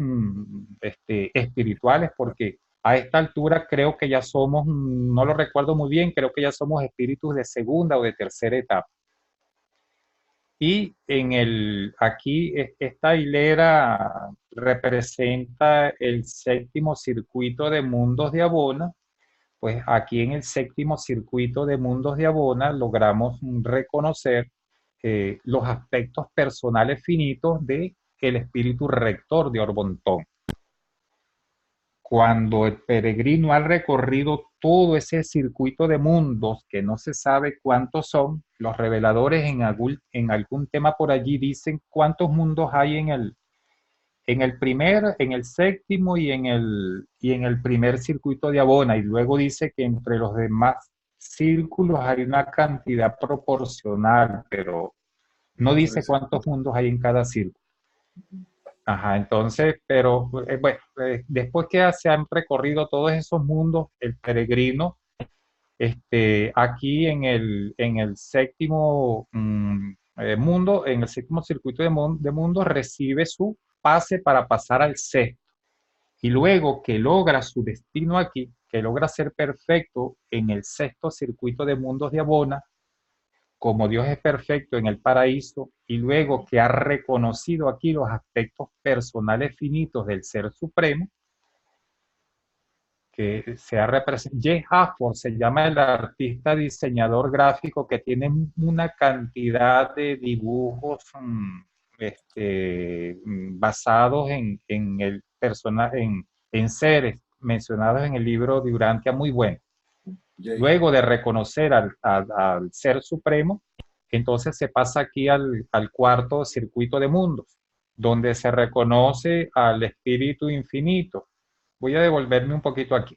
espirituales, porque A esta altura creo que ya somos, no lo recuerdo muy bien, creo que ya somos espíritus de segunda o de tercera etapa. Y aquí esta hilera representa el séptimo circuito de mundos de Abona. Pues aquí en el séptimo circuito de mundos de Abona logramos reconocer los aspectos personales finitos de el espíritu rector de Orbontón. Cuando el peregrino ha recorrido todo ese circuito de mundos, que no se sabe cuántos son, los reveladores en algún tema por allí dicen cuántos mundos hay en el séptimo y en el primer circuito de Abona, y luego dice que entre los demás círculos hay una cantidad proporcional, pero no dice cuántos mundos hay en cada círculo. Ajá, entonces, pero bueno, después que se han recorrido todos esos mundos, el peregrino, aquí en el séptimo mundo, en el séptimo circuito de mundos, recibe su pase para pasar al sexto. Y luego que logra su destino aquí, que logra ser perfecto en el sexto circuito de mundos de Abona, como Dios es perfecto en el paraíso, y luego que ha reconocido aquí los aspectos personales finitos del Ser Supremo, que se ha representado. Jay Hafford se llama el artista diseñador gráfico que tiene una cantidad de dibujos basados en el personaje, en seres mencionados en el libro de Urantia, muy bueno. Luego de reconocer al Ser Supremo, entonces se pasa aquí al cuarto circuito de mundos, donde se reconoce al Espíritu Infinito. Voy a devolverme un poquito aquí.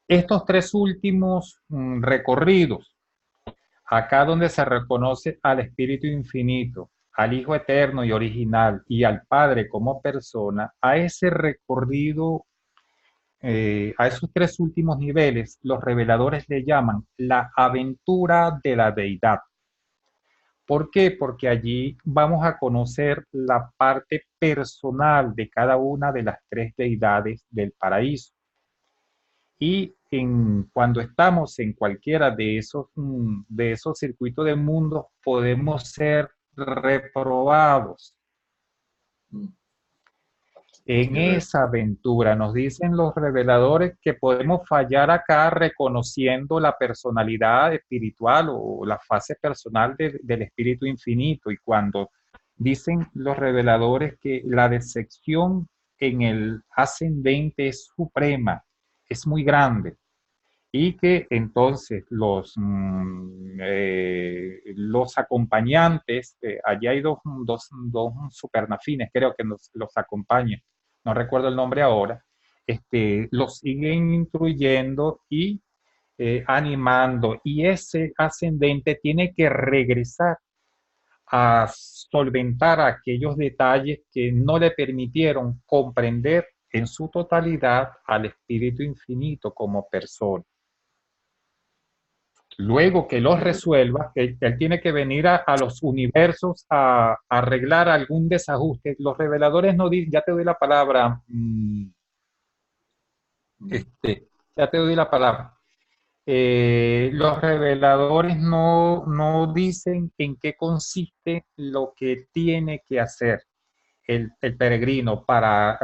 Estos tres últimos recorridos, acá donde se reconoce al Espíritu Infinito, al Hijo Eterno y Original y al Padre como persona, a ese recorrido, a esos tres últimos niveles, los reveladores le llaman la aventura de la deidad. ¿Por qué? Porque allí vamos a conocer la parte personal de cada una de las tres deidades del paraíso. Y cuando estamos en cualquiera de esos circuitos de mundos, podemos ser reprobados en esa aventura. Nos dicen los reveladores que podemos fallar acá reconociendo la personalidad espiritual o la fase personal del espíritu infinito. Y cuando dicen los reveladores que la decepción en el ascendente es suprema, es muy grande, y que entonces los acompañantes, allí hay dos supernafines, creo que los acompañan, no recuerdo el nombre ahora, los siguen instruyendo y animando, y ese ascendente tiene que regresar a solventar aquellos detalles que no le permitieron comprender en su totalidad al Espíritu Infinito como persona. Luego que los resuelva, él tiene que venir a los universos a arreglar algún desajuste. Los reveladores no dicen, ya te doy la palabra, ya te doy la palabra. Los reveladores no dicen en qué consiste lo que tiene que hacer el peregrino para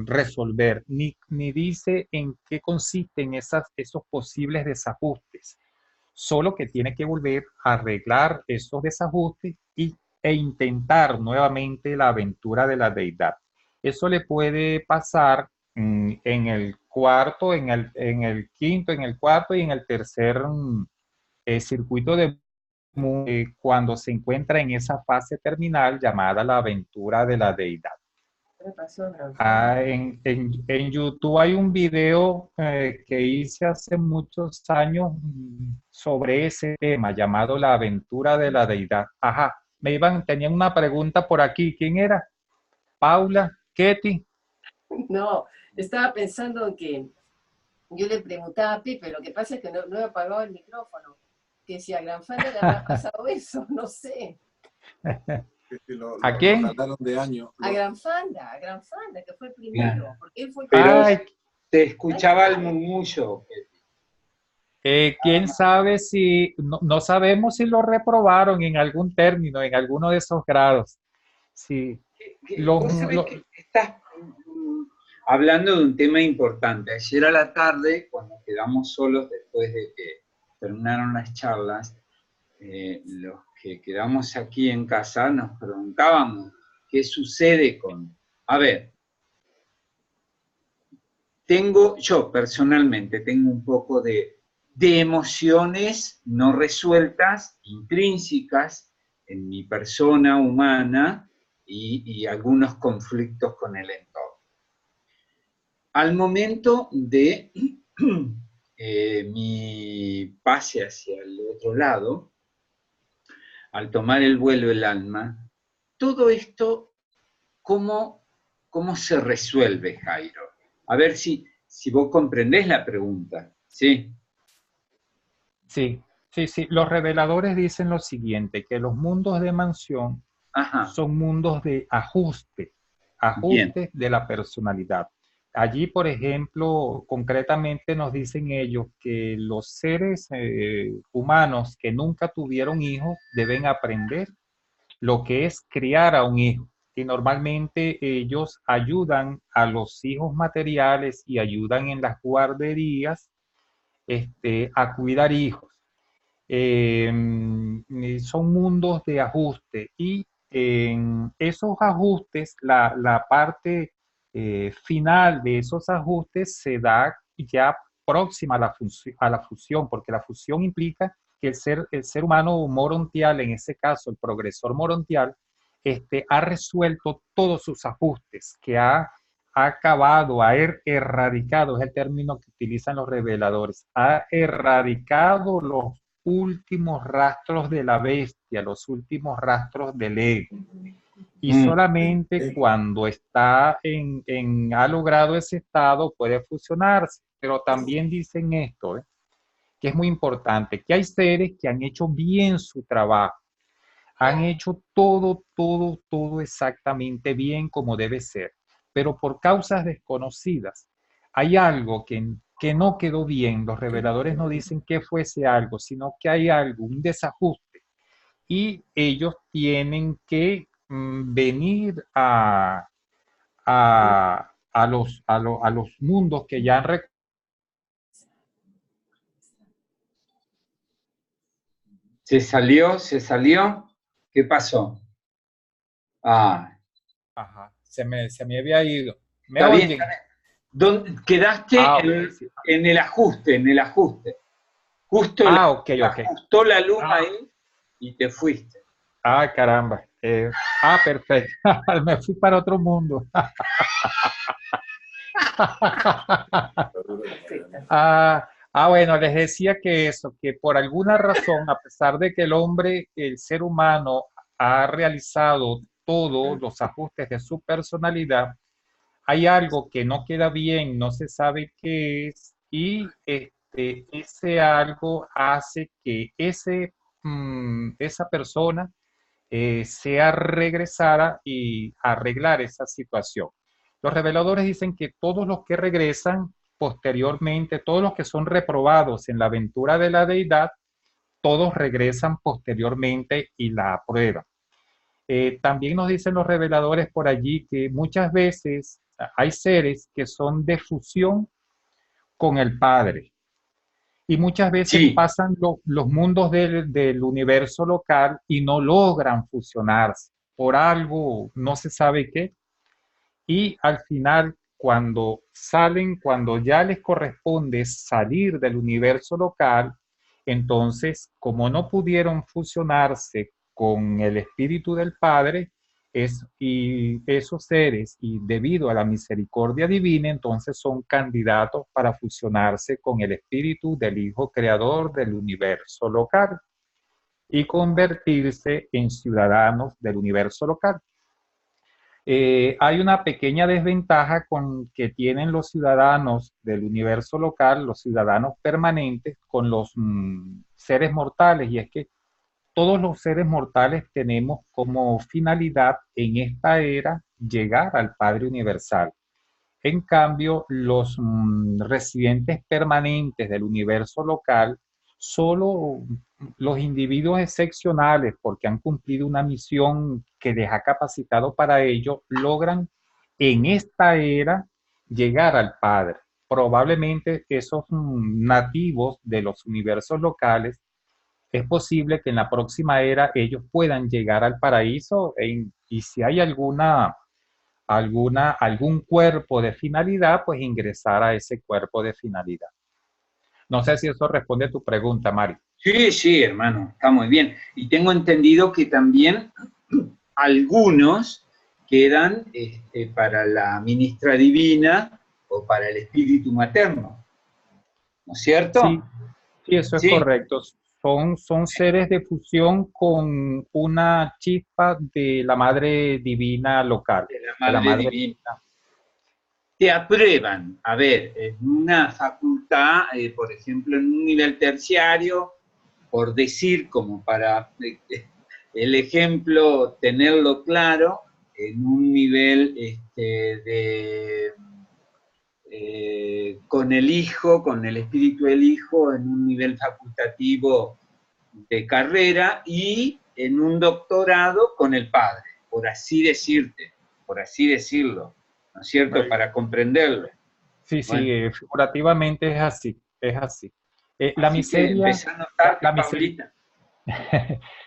resolver, ni dice en qué consisten esos posibles desajustes. Solo que tiene que volver a arreglar esos desajustes e intentar nuevamente la aventura de la deidad. Eso le puede pasar en el cuarto, en el quinto, en el cuarto y en el tercer circuito de cuando se encuentra en esa fase terminal llamada la aventura de la deidad. En YouTube hay un video que hice hace muchos años sobre ese tema llamado la aventura de la deidad. Ajá, tenían una pregunta por aquí. ¿Quién era? Paula, Ketty. No, estaba pensando en que yo le preguntaba a Pepe, lo que pasa es que no he apagado el micrófono, que si a Gran Fan le habrá pasado eso, no sé. que ¿A lo quién? jalaron de año. A Gran Fanda, que fue el primero, porque él fue el Pero Ay, te escuchaba el murmullo. quién sabe si, no, no sabemos si lo reprobaron en algún término, en alguno de esos grados. Sí, los, Vos sabés los- que estás hablando de un tema importante. Ayer a la tarde, cuando quedamos solos después de que terminaron las charlas, los que quedamos aquí en casa nos preguntábamos qué sucede con... A ver, yo personalmente tengo un poco de emociones no resueltas, intrínsecas en mi persona humana y algunos conflictos con el entorno. Al momento de mi pase hacia el otro lado, al tomar el vuelo el alma, todo esto, ¿cómo se resuelve, Jairo? A ver si vos comprendés la pregunta, ¿sí? sí, sí. Los reveladores dicen lo siguiente, que los mundos de mansión Ajá, son mundos de bien. ajustes de la personalidad. Allí, por ejemplo, concretamente nos dicen ellos que los seres humanos que nunca tuvieron hijos deben aprender lo que es criar a un hijo. Y normalmente ellos ayudan a los hijos materiales y ayudan en las guarderías a cuidar hijos. Eh, Son mundos de ajuste y en esos ajustes, la parte final de esos ajustes se da ya próxima a a la fusión, porque la fusión implica que el ser humano morontial, en ese caso el progresor morontial, ha resuelto todos sus ajustes, que ha acabado, erradicado, es el término que utilizan los reveladores, ha erradicado los últimos rastros de la bestia, los últimos rastros del ego. Y solamente cuando ha logrado ese estado puede fusionarse. Pero también dicen esto, que es muy importante, que hay seres que han hecho bien su trabajo, han hecho todo exactamente bien como debe ser, pero por causas desconocidas hay algo que no quedó bien. Los reveladores no dicen que fuese algo, sino que hay algo, un desajuste, y ellos tienen que venir a los mundos que ya han recorrido. ¿Se salió? ¿Se salió? ¿Qué pasó? Ah, Ajá, se me había ido. ¿Me está bien, está oyen? bien. Quedaste Ok, sí. en el ajuste, en el ajuste. Justo Ok, ok. ajustó la luz ahí y te fuiste. Ah, caramba. Perfecto. Me fui para otro mundo. Bueno, les decía que eso, que por alguna razón, a pesar de que el ser humano, ha realizado todos los ajustes de su personalidad, hay algo que no queda bien, no se sabe qué es, y ese algo hace que esa persona sea regresada y arreglar esa situación. Los reveladores dicen que todos los que regresan posteriormente, todos los que son reprobados en la aventura de la deidad, todos regresan posteriormente y la aprueban. También nos dicen los reveladores por allí que muchas veces hay seres que son de fusión con el Padre, y muchas veces Sí, pasan los mundos del universo local y no logran fusionarse por algo, no se sabe qué, y al final, cuando salen, cuando ya les corresponde salir del universo local, entonces, como no pudieron fusionarse con el espíritu del Padre, y esos seres, y debido a la misericordia divina, entonces son candidatos para fusionarse con el espíritu del Hijo Creador del universo local y convertirse en ciudadanos del universo local. Hay una pequeña desventaja que tienen los ciudadanos del universo local, los ciudadanos permanentes, con los seres mortales, y es que todos los seres mortales tenemos como finalidad en esta era llegar al Padre Universal. En cambio, los residentes permanentes del universo local, solo los individuos excepcionales, porque han cumplido una misión que les ha capacitado para ello, logran en esta era llegar al Padre. Probablemente esos nativos de los universos locales, es posible que en la próxima era ellos puedan llegar al paraíso y si hay algún cuerpo de finalidad, pues ingresar a ese cuerpo de finalidad. No sé si eso responde a tu pregunta, Mari. Sí, sí, hermano, está muy bien. Y tengo entendido que también algunos quedan para la ministra divina o para el espíritu materno, ¿no es cierto? Sí, sí, eso es correcto. Son seres de fusión con una chispa de la Madre Divina local. De la Madre Divina. Te aprueban, a ver, en una facultad, por ejemplo, en un nivel terciario, por decir, como para el ejemplo, tenerlo claro, en un nivel con el hijo, con el espíritu del hijo, en un nivel facultativo de carrera y en un doctorado con el padre, por así decirlo, ¿no es cierto? Bueno, para comprenderlo. Sí, Bueno. sí, figurativamente es así, es así. La Así miseria, que empezá a notarte, Paulita.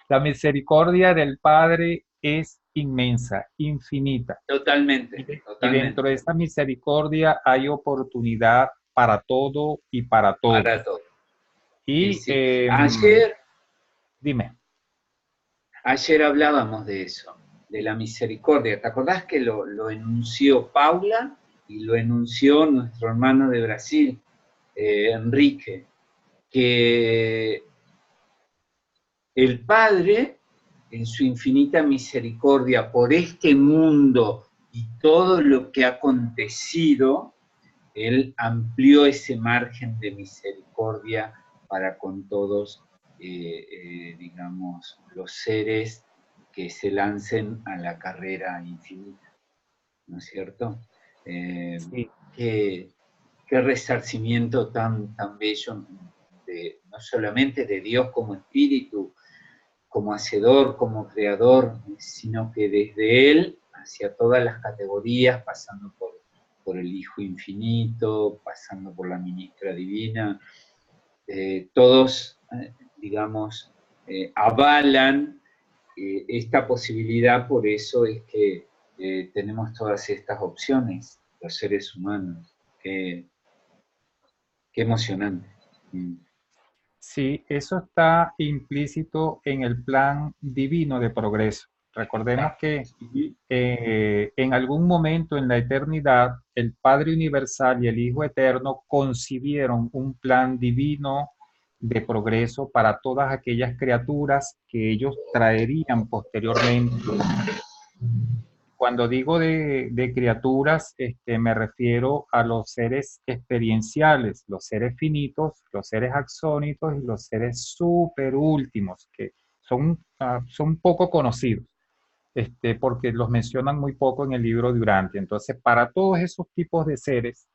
La misericordia del Padre es inmensa, infinita. Totalmente, Y dentro de esa misericordia hay oportunidad para todo y para todos. Para todo. Y sí. Ayer hablábamos de eso, de la misericordia. ¿Te acordás que lo enunció Paula y lo enunció nuestro hermano de Brasil, Enrique? Que el Padre, en su infinita misericordia por este mundo y todo lo que ha acontecido, Él amplió ese margen de misericordia para con todos, digamos, los seres que se lancen a la carrera infinita, ¿no es cierto? sí. Qué resarcimiento tan bello, no solamente de Dios como espíritu, como hacedor, como creador, sino que desde Él hacia todas las categorías, pasando por el Hijo Infinito, pasando por la Ministra Divina, todos, digamos, avalan esta posibilidad, por eso es que tenemos todas estas opciones, los seres humanos. Qué emocionante. Sí, eso está implícito en el plan divino de progreso. Recordemos que en algún momento en la eternidad, el Padre Universal y el Hijo Eterno concibieron un plan divino de progreso para todas aquellas criaturas que ellos traerían posteriormente. Cuando digo de criaturas, me refiero a los seres experienciales, los seres finitos, los seres axónitos y los seres super últimos, que son poco conocidos, porque los mencionan muy poco en el libro de Urantia. Entonces, para todos esos tipos de seres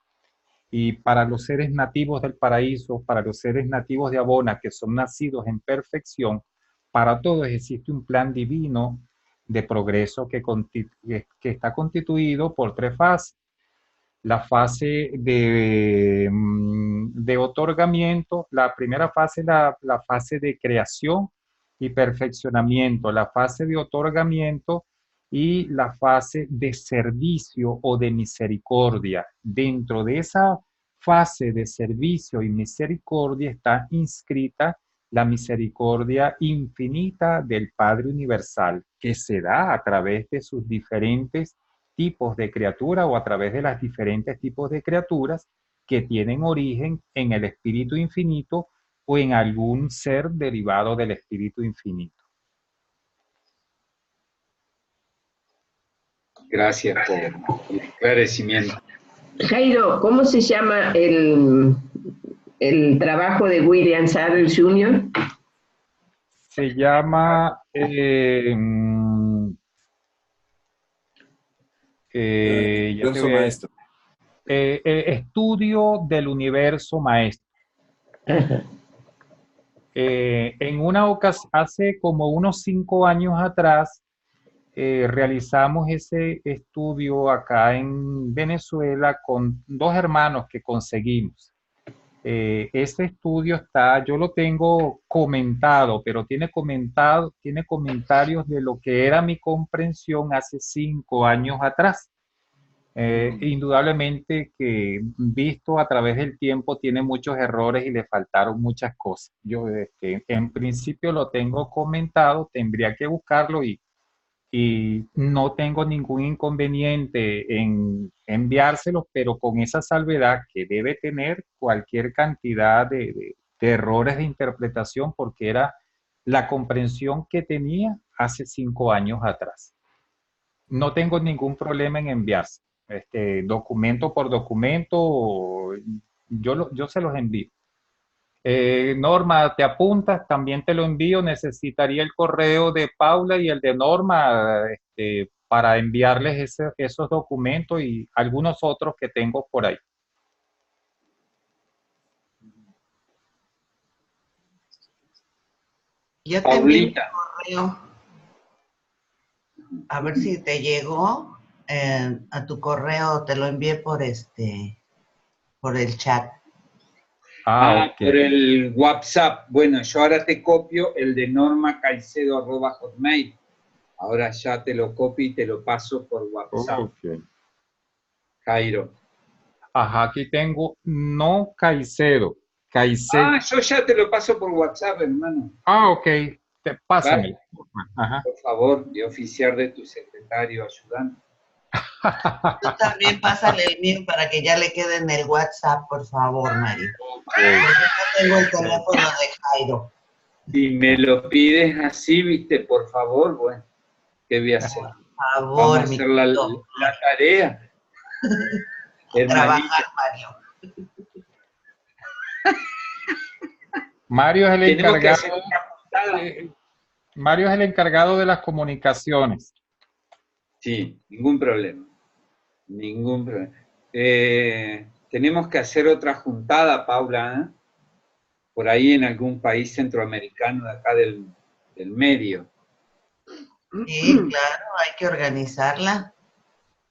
y para los seres nativos del paraíso, para los seres nativos de Abona, que son nacidos en perfección, para todos existe un plan divino de progreso que está constituido por 3 fases. La fase de otorgamiento, la primera fase es la fase de creación y perfeccionamiento, la fase de otorgamiento y la fase de servicio o de misericordia. Dentro de esa fase de servicio y misericordia está inscrita la misericordia infinita del Padre Universal, que se da a través de sus diferentes tipos de criatura o a través de los diferentes tipos de criaturas que tienen origen en el Espíritu Infinito o en algún ser derivado del Espíritu Infinito. Gracias por el esclarecimiento. Jairo, ¿cómo se llama el trabajo de William Sadler Jr.? Se llama ya te Verso voy a- maestro. Estudio del universo maestro. En una ocasión, hace como unos 5 años atrás, realizamos ese estudio acá en Venezuela con dos hermanos que conseguimos. Ese estudio está, yo lo tengo comentado, pero tiene comentarios de lo que era mi comprensión hace 5 años atrás. Indudablemente que visto a través del tiempo tiene muchos errores y le faltaron muchas cosas. Yo en principio lo tengo comentado, tendría que buscarlo y no tengo ningún inconveniente en enviárselo, pero con esa salvedad que debe tener cualquier cantidad de errores de interpretación porque era la comprensión que tenía hace 5 años atrás. No tengo ningún problema en enviarse. Documento por documento, yo se los envío. Norma, ¿te apuntas? También te lo envío. Necesitaría el correo de Paula y el de Norma, para enviarles esos documentos y algunos otros que tengo por ahí. Ya te envié mi Paulita, correo. A ver si te llegó a tu correo, te lo envié por el chat. Ok. por el WhatsApp. Bueno, yo ahora te copio el de normacaicedo@hotmail. Ahora ya te lo copio y te lo paso por WhatsApp, Ok. Jairo. Ajá, aquí tengo no Caicedo. Caicedo. Yo ya te lo paso por WhatsApp, hermano. Ok. Pásamelo. ¿Vale? Ajá. Por favor, de oficiar de tu secretario ayudante. Tú también pásale el mío para que ya le quede en el WhatsApp, por favor, Mari. Porque no tengo el teléfono de Jairo. Si me lo pides así, viste, por favor, bueno, ¿qué voy a hacer? Por favor, Vamos a hacer la tarea. Trabajar, Mario. Mario es el Tenemos que encargado. hacer una juntada. Mario es el encargado de las comunicaciones. Sí, ningún problema. Ningún problema. Tenemos que hacer otra juntada, Paula, ¿eh? Por ahí en algún país centroamericano de acá del medio. Sí, claro, hay que organizarla.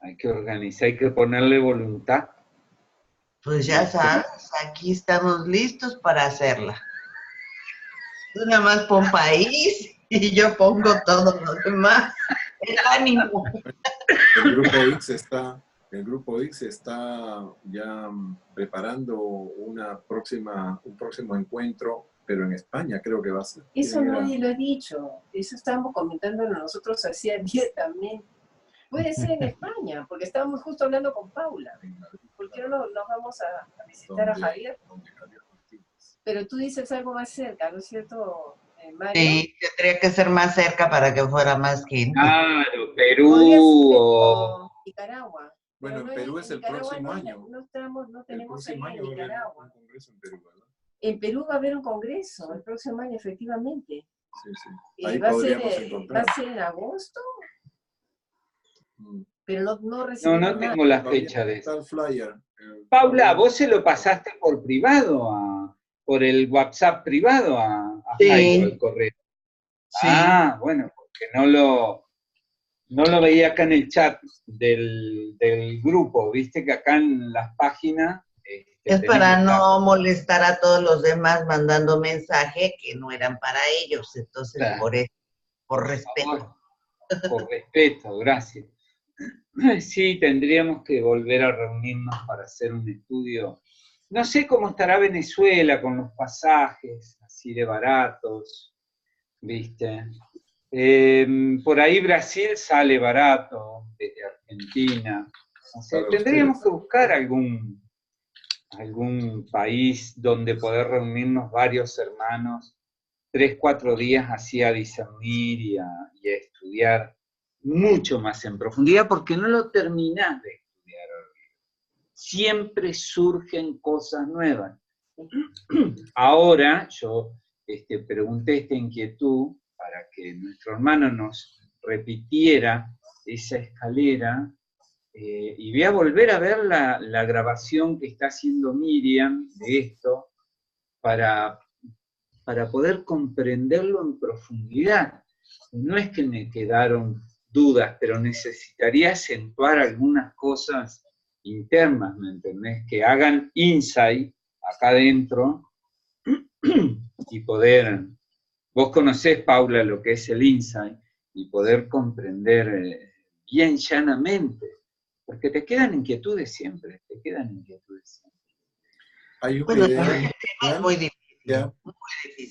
Hay que organizar, hay que ponerle voluntad. Pues ya sabes, aquí estamos listos para hacerla. Tú nada más pon país y yo pongo todo lo demás. El ánimo. El grupo X está ya preparando un próximo encuentro, pero en España creo que va a ser. Eso nadie lo ha dicho. Eso estábamos comentándolo nosotros hacía 10 también. Puede ser en España, porque estábamos justo hablando con Paula. ¿Por qué no nos vamos a visitar a Javier? Pero tú dices algo más cerca, ¿no es cierto, Mario? Sí, tendría que ser más cerca para que fuera más gente. Claro, Perú o Nicaragua. Bueno, en Perú es el próximo año. No tenemos ahí en Nicaragua. Un congreso en Perú, ¿verdad? En Perú va a haber un congreso el próximo año, efectivamente. Sí, sí. Ahí ¿Va podríamos encontrar. a ser en agosto? Pero no No recibimos tengo la fecha de Está eso. el flyer. Paula, vos se lo pasaste por privado, por el WhatsApp privado a Sí. Jairo, el correo. Sí. Bueno, porque no lo veía acá en el chat del grupo. Viste que acá en las páginas... Es para no molestar a todos los demás mandando mensaje que no eran para ellos. Entonces, Claro. por respeto. Por respeto, gracias. Sí, tendríamos que volver a reunirnos para hacer un estudio. No sé cómo estará Venezuela con los pasajes, así de baratos, ¿viste? Por ahí Brasil sale barato, desde Argentina. O sea, tendríamos que buscar algún país donde poder reunirnos varios hermanos 3, 4 días así a discernir y a estudiar mucho más en profundidad, porque no lo terminás de estudiar. Siempre surgen cosas nuevas. Ahora yo pregunté esta inquietud para que nuestro hermano nos repitiera esa escalera, y voy a volver a ver la grabación que está haciendo Miriam de esto, para poder comprenderlo en profundidad. No es que me quedaron dudas, pero necesitaría acentuar algunas cosas internas, ¿me entendés? Que hagan insight acá adentro y poder... Vos conocés, Paula, lo que es el insight, y poder comprender bien llanamente, porque te quedan inquietudes siempre, te quedan inquietudes siempre. Hay un Bueno, video es muy difícil. que Muy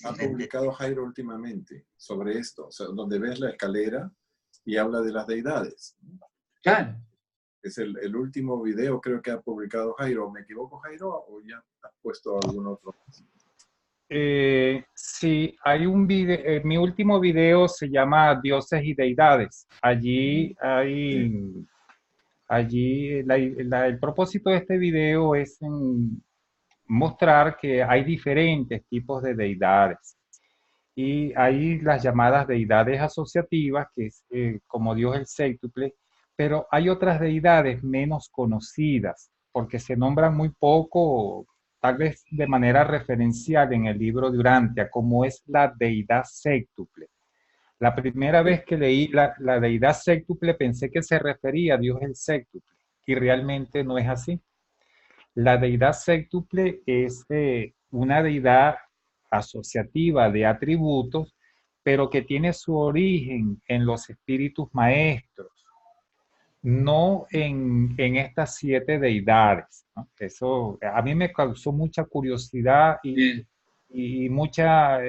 ha difícil. publicado Jairo últimamente sobre esto, o sea, donde ves la escalera y habla de las deidades. Claro. Es el último video creo que ha publicado Jairo. ¿Me equivoco, Jairo, o ya has puesto algún otro? Sí, hay un video, mi último video se llama Dioses y Deidades. Allí el propósito de este video es mostrar que hay diferentes tipos de deidades. Y hay las llamadas deidades asociativas, que es como Dios el séctuple, pero hay otras deidades menos conocidas, porque se nombran muy poco, tal vez de manera referencial en el libro de Urantia, como es la deidad séctuple. La primera vez que leí la deidad séctuple pensé que se refería a Dios el séctuple, y realmente no es así. La deidad séctuple es una deidad asociativa de atributos, pero que tiene su origen en los espíritus maestros, no en estas 7 deidades, ¿no? Eso a mí me causó mucha curiosidad y mucha,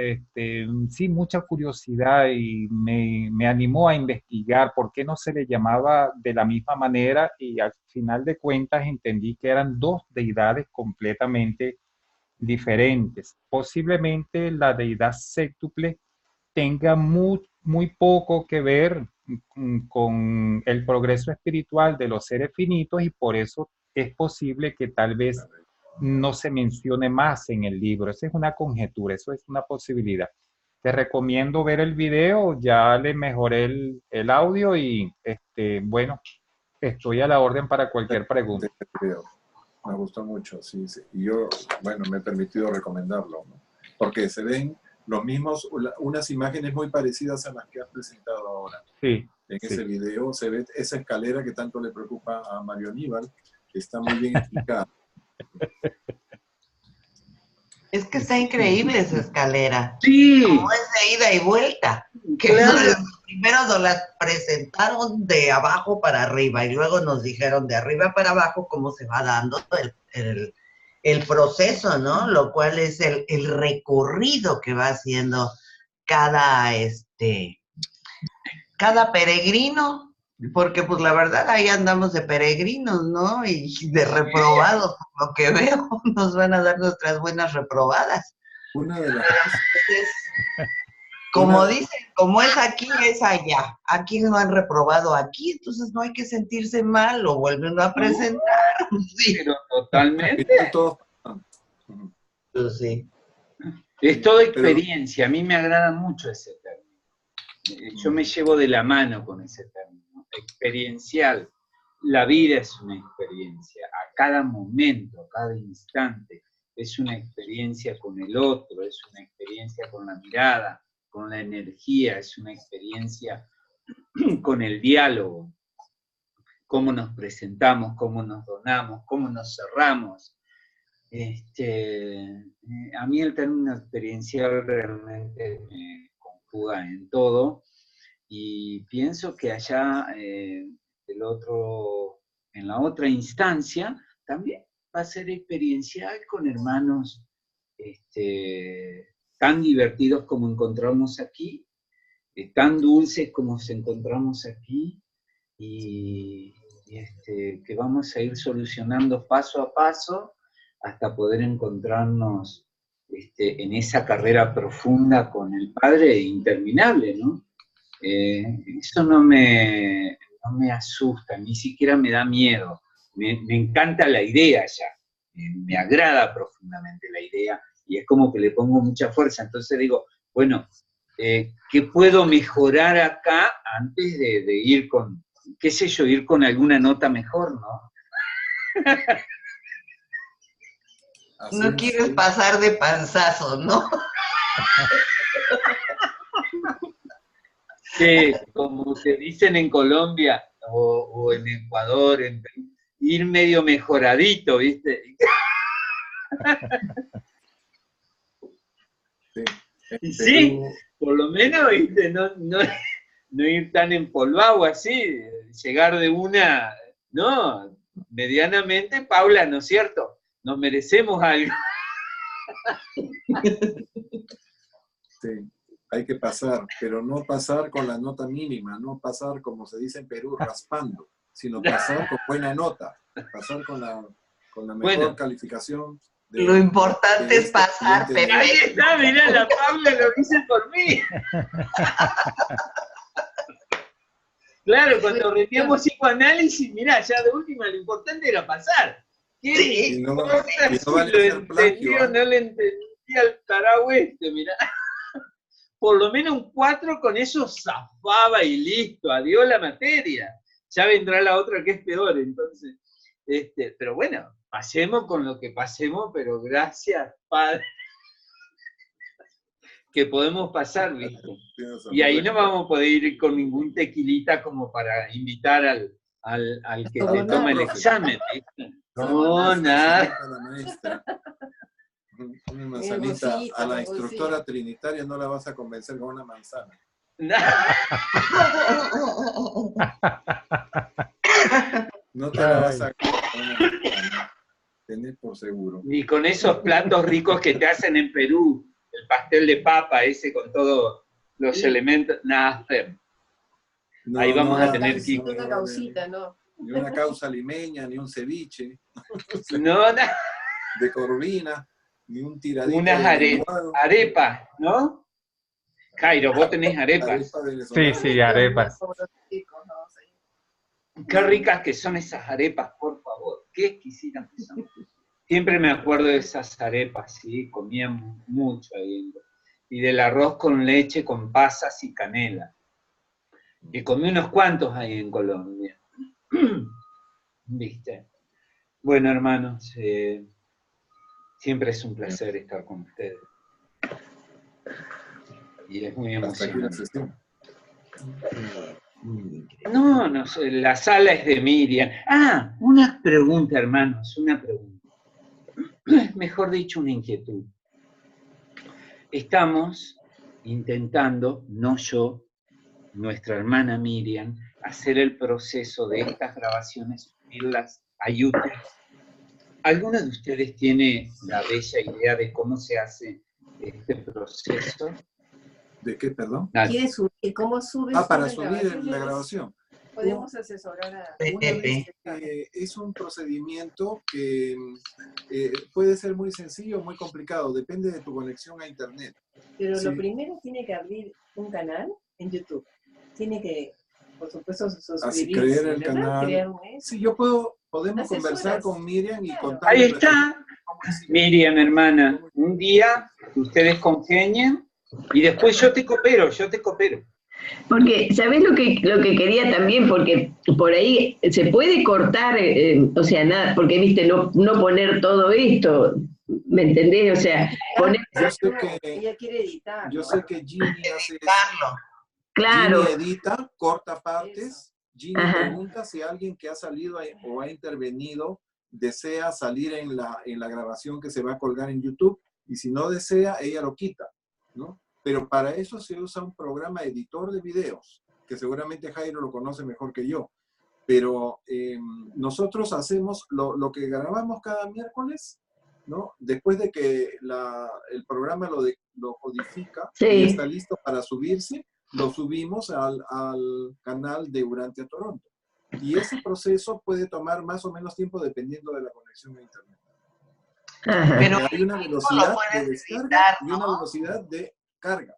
sí, mucha curiosidad, y me animó a investigar por qué no se le llamaba de la misma manera, y al final de cuentas entendí que eran 2 deidades completamente diferentes. Posiblemente la deidad séctuple tenga muy poco que ver con el progreso espiritual de los seres finitos, y por eso es posible que tal vez no se mencione más en el libro. Esa es una conjetura, eso es una posibilidad. Te recomiendo ver el video, ya le mejoré el audio y bueno, estoy a la orden para cualquier pregunta. Me gustó mucho, sí, sí. Y yo, bueno, me he permitido recomendarlo, ¿no? Porque se ven los mismos, unas imágenes muy parecidas a las que has presentado ahora. Sí. En sí. ese video se ve esa escalera que tanto le preocupa a Mario Aníbal, que está muy bien explicada. Es que está increíble esa escalera. Sí. Como es de ida y vuelta. Que Claro. Primero nos las presentaron de abajo para arriba y luego nos dijeron de arriba para abajo cómo se va dando el proceso, ¿no? Lo cual es el recorrido que va haciendo cada peregrino, porque pues la verdad ahí andamos de peregrinos, ¿no? Y de reprobados, lo que veo, nos van a dar nuestras buenas reprobadas. Una de las Entonces, como dicen, como es aquí, es allá. Aquí no han reprobado aquí, entonces no hay que sentirse mal, lo vuelven a presentar. Sí. Pero totalmente. Pues sí. Es toda experiencia, a mí me agrada mucho ese término. Yo me llevo de la mano con ese término, experiencial. La vida es una experiencia, a cada momento, a cada instante, es una experiencia con el otro, es una experiencia con la mirada, con la energía, es una experiencia con el diálogo, cómo nos presentamos, cómo nos donamos, cómo nos cerramos. A mí el término experiencial realmente me conjuga en todo, y pienso que allá en la otra instancia también va a ser experiencial con hermanos tan divertidos como encontramos aquí, tan dulces como nos encontramos aquí, y que vamos a ir solucionando paso a paso hasta poder encontrarnos en esa carrera profunda con el Padre interminable, ¿no? Eso no me asusta, ni siquiera me da miedo. Me encanta la idea ya, me agrada profundamente la idea, y es como que le pongo mucha fuerza. Entonces digo, bueno, ¿qué puedo mejorar acá antes de ir con, qué sé yo, ir con alguna nota mejor, ¿no? No quieres pasar de panzazo, ¿no? Sí, como se dicen en Colombia o en Ecuador, en Perú, ir medio mejoradito, ¿viste? Sí. Y sí, por lo menos, ¿viste? No ir tan empolvado así, llegar de una, no, medianamente, Paula, ¿no es cierto? Nos merecemos algo. Sí, hay que pasar, pero no pasar con la nota mínima, no pasar, como se dice en Perú, raspando, sino pasar con buena nota, pasar con la mejor calificación. Lo importante es pasar, Pepe. Ahí está, mirá, la Paula lo dice por mí. Claro, cuando rendíamos psicoanálisis, mirá, ya de última, lo importante era pasar. ¿Qué y no importa vale si lo entendió o no le entendía al tarao este? Mirá. Por lo menos un 4 con eso zafaba y listo, adiós la materia. Ya vendrá la otra que es peor, entonces. Pero bueno, pasemos con lo que pasemos, pero gracias, Padre, que podemos pasar, ¿viste? Y ahí no vamos a poder ir con ningún tequilita como para invitar al que te toma el examen, ¿viste? No, nada. Una manzanita a la instructora trinitaria no la vas a convencer con una manzana. No te la vas a tener por seguro. Ni con esos platos ricos que te hacen en Perú, el pastel de papa ese con todos los elementos, nada. No, ahí vamos a tener que ir. Una causita, ¿no? Ni una causa limeña, ni un ceviche. No, de corvina, ni un tiradito. Unas arepas, ¿no? Jairo, vos tenés arepas. Sí, arepas. Qué ricas que son esas arepas, por favor. Qué exquisitas que son. Siempre me acuerdo de esas arepas, ¿sí? Comían mucho ahí. Y del arroz con leche, con pasas y canela. Y comí unos cuantos ahí en Colombia. ¿Viste? Bueno, hermanos, siempre es un placer estar con ustedes. Y es muy emocionante. No sé, la sala es de Miriam. Ah, una pregunta, hermanos, una pregunta. Mejor dicho, una inquietud. Estamos intentando, no yo, nuestra hermana Miriam, hacer el proceso de estas grabaciones, subirlas a YouTube. ¿Alguno de ustedes tiene la bella idea de cómo se hace este proceso? ¿De qué, perdón? ¿Quieres subir? ¿Cómo subes? Para subir la grabación. Podemos asesorar a es un procedimiento que puede ser muy sencillo o muy complicado, depende de tu conexión a internet. Pero lo primero tiene que abrir un canal en YouTube. Tiene que, por supuesto, suscribirse. Así crear el canal. Sí, podemos conversar con Miriam y contar. Ahí está. Miriam, hermana, un día ustedes congenien y después yo te coopero. Porque, ¿sabés lo que quería también? Porque por ahí se puede cortar, o sea, nada, porque, viste, no poner todo esto, ¿me entendés? O sea, poner... Ella quiere editar. Yo sé que Ginny hace eso. Claro. Ginny edita, corta partes. Ginny pregunta si alguien que ha salido o ha intervenido desea salir en la grabación que se va a colgar en YouTube, y si no desea, ella lo quita, ¿no? Pero para eso se usa un programa editor de videos, que seguramente Jairo lo conoce mejor que yo. Pero nosotros hacemos lo que grabamos cada miércoles, ¿no? Después de que el programa lo codifica y está listo para subirse, lo subimos al canal de Urantia Toronto. Y ese proceso puede tomar más o menos tiempo dependiendo de la conexión a internet. Pero hay una velocidad de descarga y una velocidad de carga.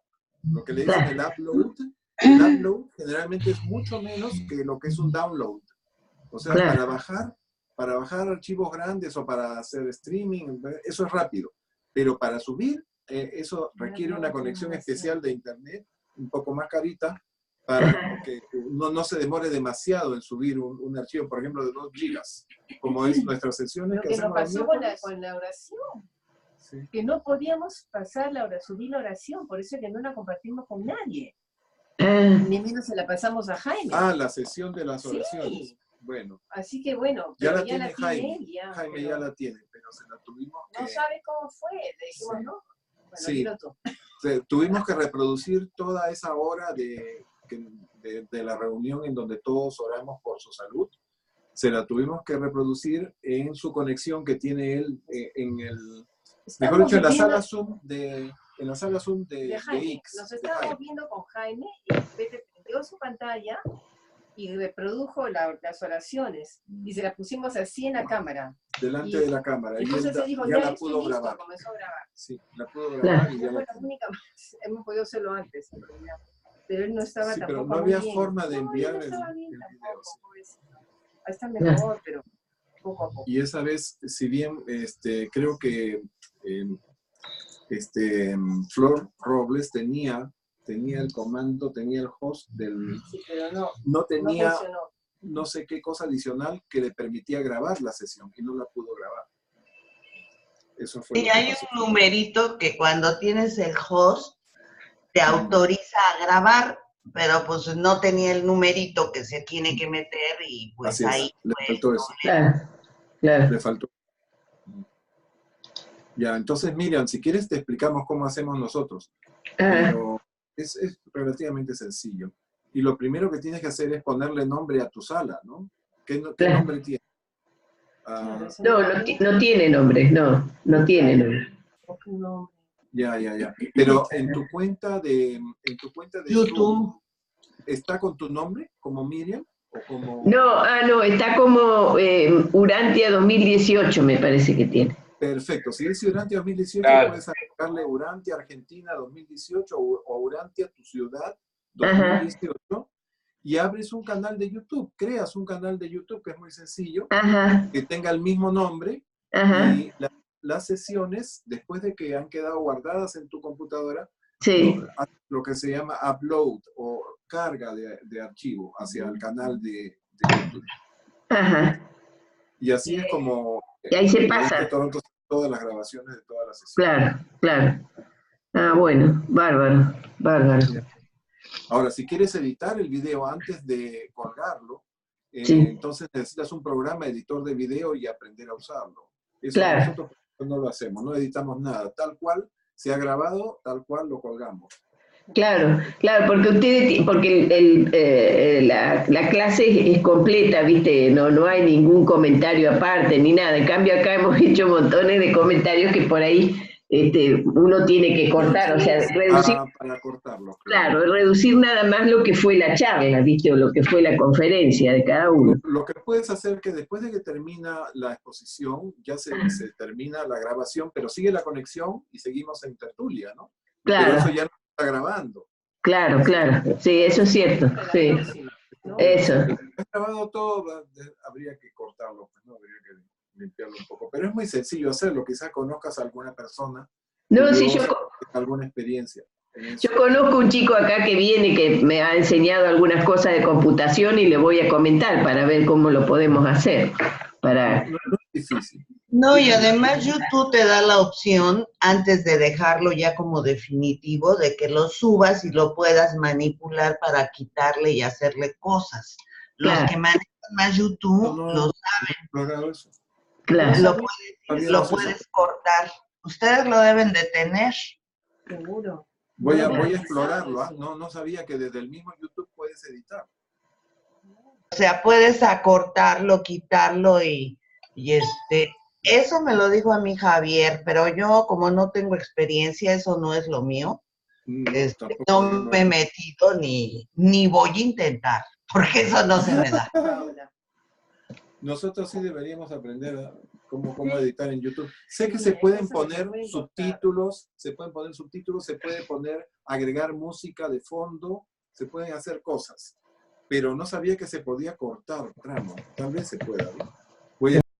Lo que le dicen el upload. El upload generalmente es mucho menos que lo que es un download. O sea, para bajar archivos grandes o para hacer streaming, eso es rápido. Pero para subir, eso requiere una conexión especial de internet, un poco más carita, para que no se demore demasiado en subir un archivo, por ejemplo, de 2 gigas, como es nuestras sesiones Lo que que nos hacemos los pasó con miércoles. la oración, Sí. que no podíamos pasar subir la oración, por eso es que no la compartimos con nadie. Ah, Ni menos se la pasamos a Jaime. Ah, la sesión de las Sí. oraciones. Bueno, Así que bueno, ya pero la tiene Jaime. él, ya, Jaime pero ya la tiene, pero se la tuvimos que... no sabe cómo fue, le dijimos, Sí. ¿no? Bueno, Sí. dilo tú. Tuvimos que reproducir toda esa hora de la reunión en donde todos oramos por su salud. Se la tuvimos que reproducir en su conexión que tiene él mejor dicho, en la sala Zoom de Jaime. X. Nos de estábamos Jaime. viendo con Jaime y Pepe prendió su pantalla y reprodujo las oraciones y se las pusimos así en la cámara. Delante de la cámara. Y Entonces él se dijo, ya ya la estoy pudo listo, grabar. comenzó a grabar. Sí, la pudo grabar Claro. y ya Fue la la única vez. Hemos podido hacerlo antes, en realidad. Pero él no estaba Sí, tampoco pero no muy había bien. forma de No, enviar él no el estaba bien video. tampoco, Sí. pobrecito. Está mejor, pero poco a poco. Y esa vez, si bien creo que Flor Robles tenía el comando, tenía el host Sí, pero no no tenía funcionó. no sé qué cosa adicional que le permitía grabar la sesión y no la pudo grabar. Eso fue Y lo que hay pasó. un numerito que cuando tienes el host te autoriza a grabar, pero pues no tenía el numerito que se tiene que meter y pues Así es, ahí le pues, faltó eso. claro, claro. Le faltó. Ya, entonces Miriam, si quieres te explicamos cómo hacemos nosotros. Pero es relativamente sencillo. Y lo primero que tienes que hacer es ponerle nombre a tu sala, ¿no? ¿Qué Claro. nombre tiene? Claro, ese No, no tiene nombre, no tiene nombre. nombre. Ya. Pero en tu cuenta de YouTube. Zoom, ¿está con tu nombre como Miriam? ¿O como... No, está como Urantia 2018, me parece que tiene. Perfecto. Si dice Urantia 2018, Claro. puedes agregarle Urantia Argentina 2018 o Urantia tu ciudad Ajá. 2018 y abres un canal de YouTube. Creas un canal de YouTube que es muy sencillo, Ajá, que tenga el mismo nombre ajá, y las sesiones, después de que han quedado guardadas en tu computadora, sí, lo que se llama upload o carga de archivo hacia el canal de YouTube. ajá. Y así es como Y ahí se Evidente pasa. Toronto hace todas las grabaciones de todas las sesiones. Claro. Ah, bueno, bárbaro. Ahora, si quieres editar el video antes de colgarlo, Sí. entonces necesitas un programa editor de video y aprender a usarlo. Eso Claro. nosotros no lo hacemos, no editamos nada. Tal cual se ha grabado, tal cual lo colgamos. Claro, porque la clase es completa, ¿viste? No hay ningún comentario aparte ni nada. En cambio acá hemos hecho montones de comentarios que por ahí uno tiene que cortar, o sea, reducir, Para cortarlo. claro, reducir nada más lo que fue la charla, ¿viste? O lo que fue la conferencia de cada uno. Lo que puedes hacer es que después de que termina la exposición, ya se termina la grabación, pero sigue la conexión y seguimos en tertulia, ¿no? Claro. Pero eso ya no está grabando. Claro, sí, eso es cierto, sí, eso. Está grabado todo, habría que cortarlo, pues, ¿no? Habría que limpiarlo un poco. Pero es muy sencillo hacerlo, quizás conozcas a alguna persona, No, sí, alguna experiencia. Yo conozco un chico acá que viene que me ha enseñado algunas cosas de computación y le voy a comentar para ver cómo lo podemos hacer. No es difícil. No, y además YouTube te da la opción, antes de dejarlo ya como definitivo, de que lo subas y lo puedas manipular para quitarle y hacerle cosas. Los que manejan más YouTube lo saben. Eso. Claro. Lo puedes cortar. Ustedes lo deben de tener. Seguro. Voy a explorarlo. No sabía que desde el mismo YouTube puedes editar. O sea, puedes acortarlo, quitarlo y eso me lo dijo a mí Javier, pero yo como no tengo experiencia, eso no es lo mío. No me he metido ni voy a intentar, porque eso no se me da. Nosotros sí deberíamos aprender cómo editar en YouTube. Sé que se pueden poner subtítulos, se puede poner, agregar música de fondo, se pueden hacer cosas, pero no sabía que se podía cortar tramos. Tal vez se pueda, ¿no?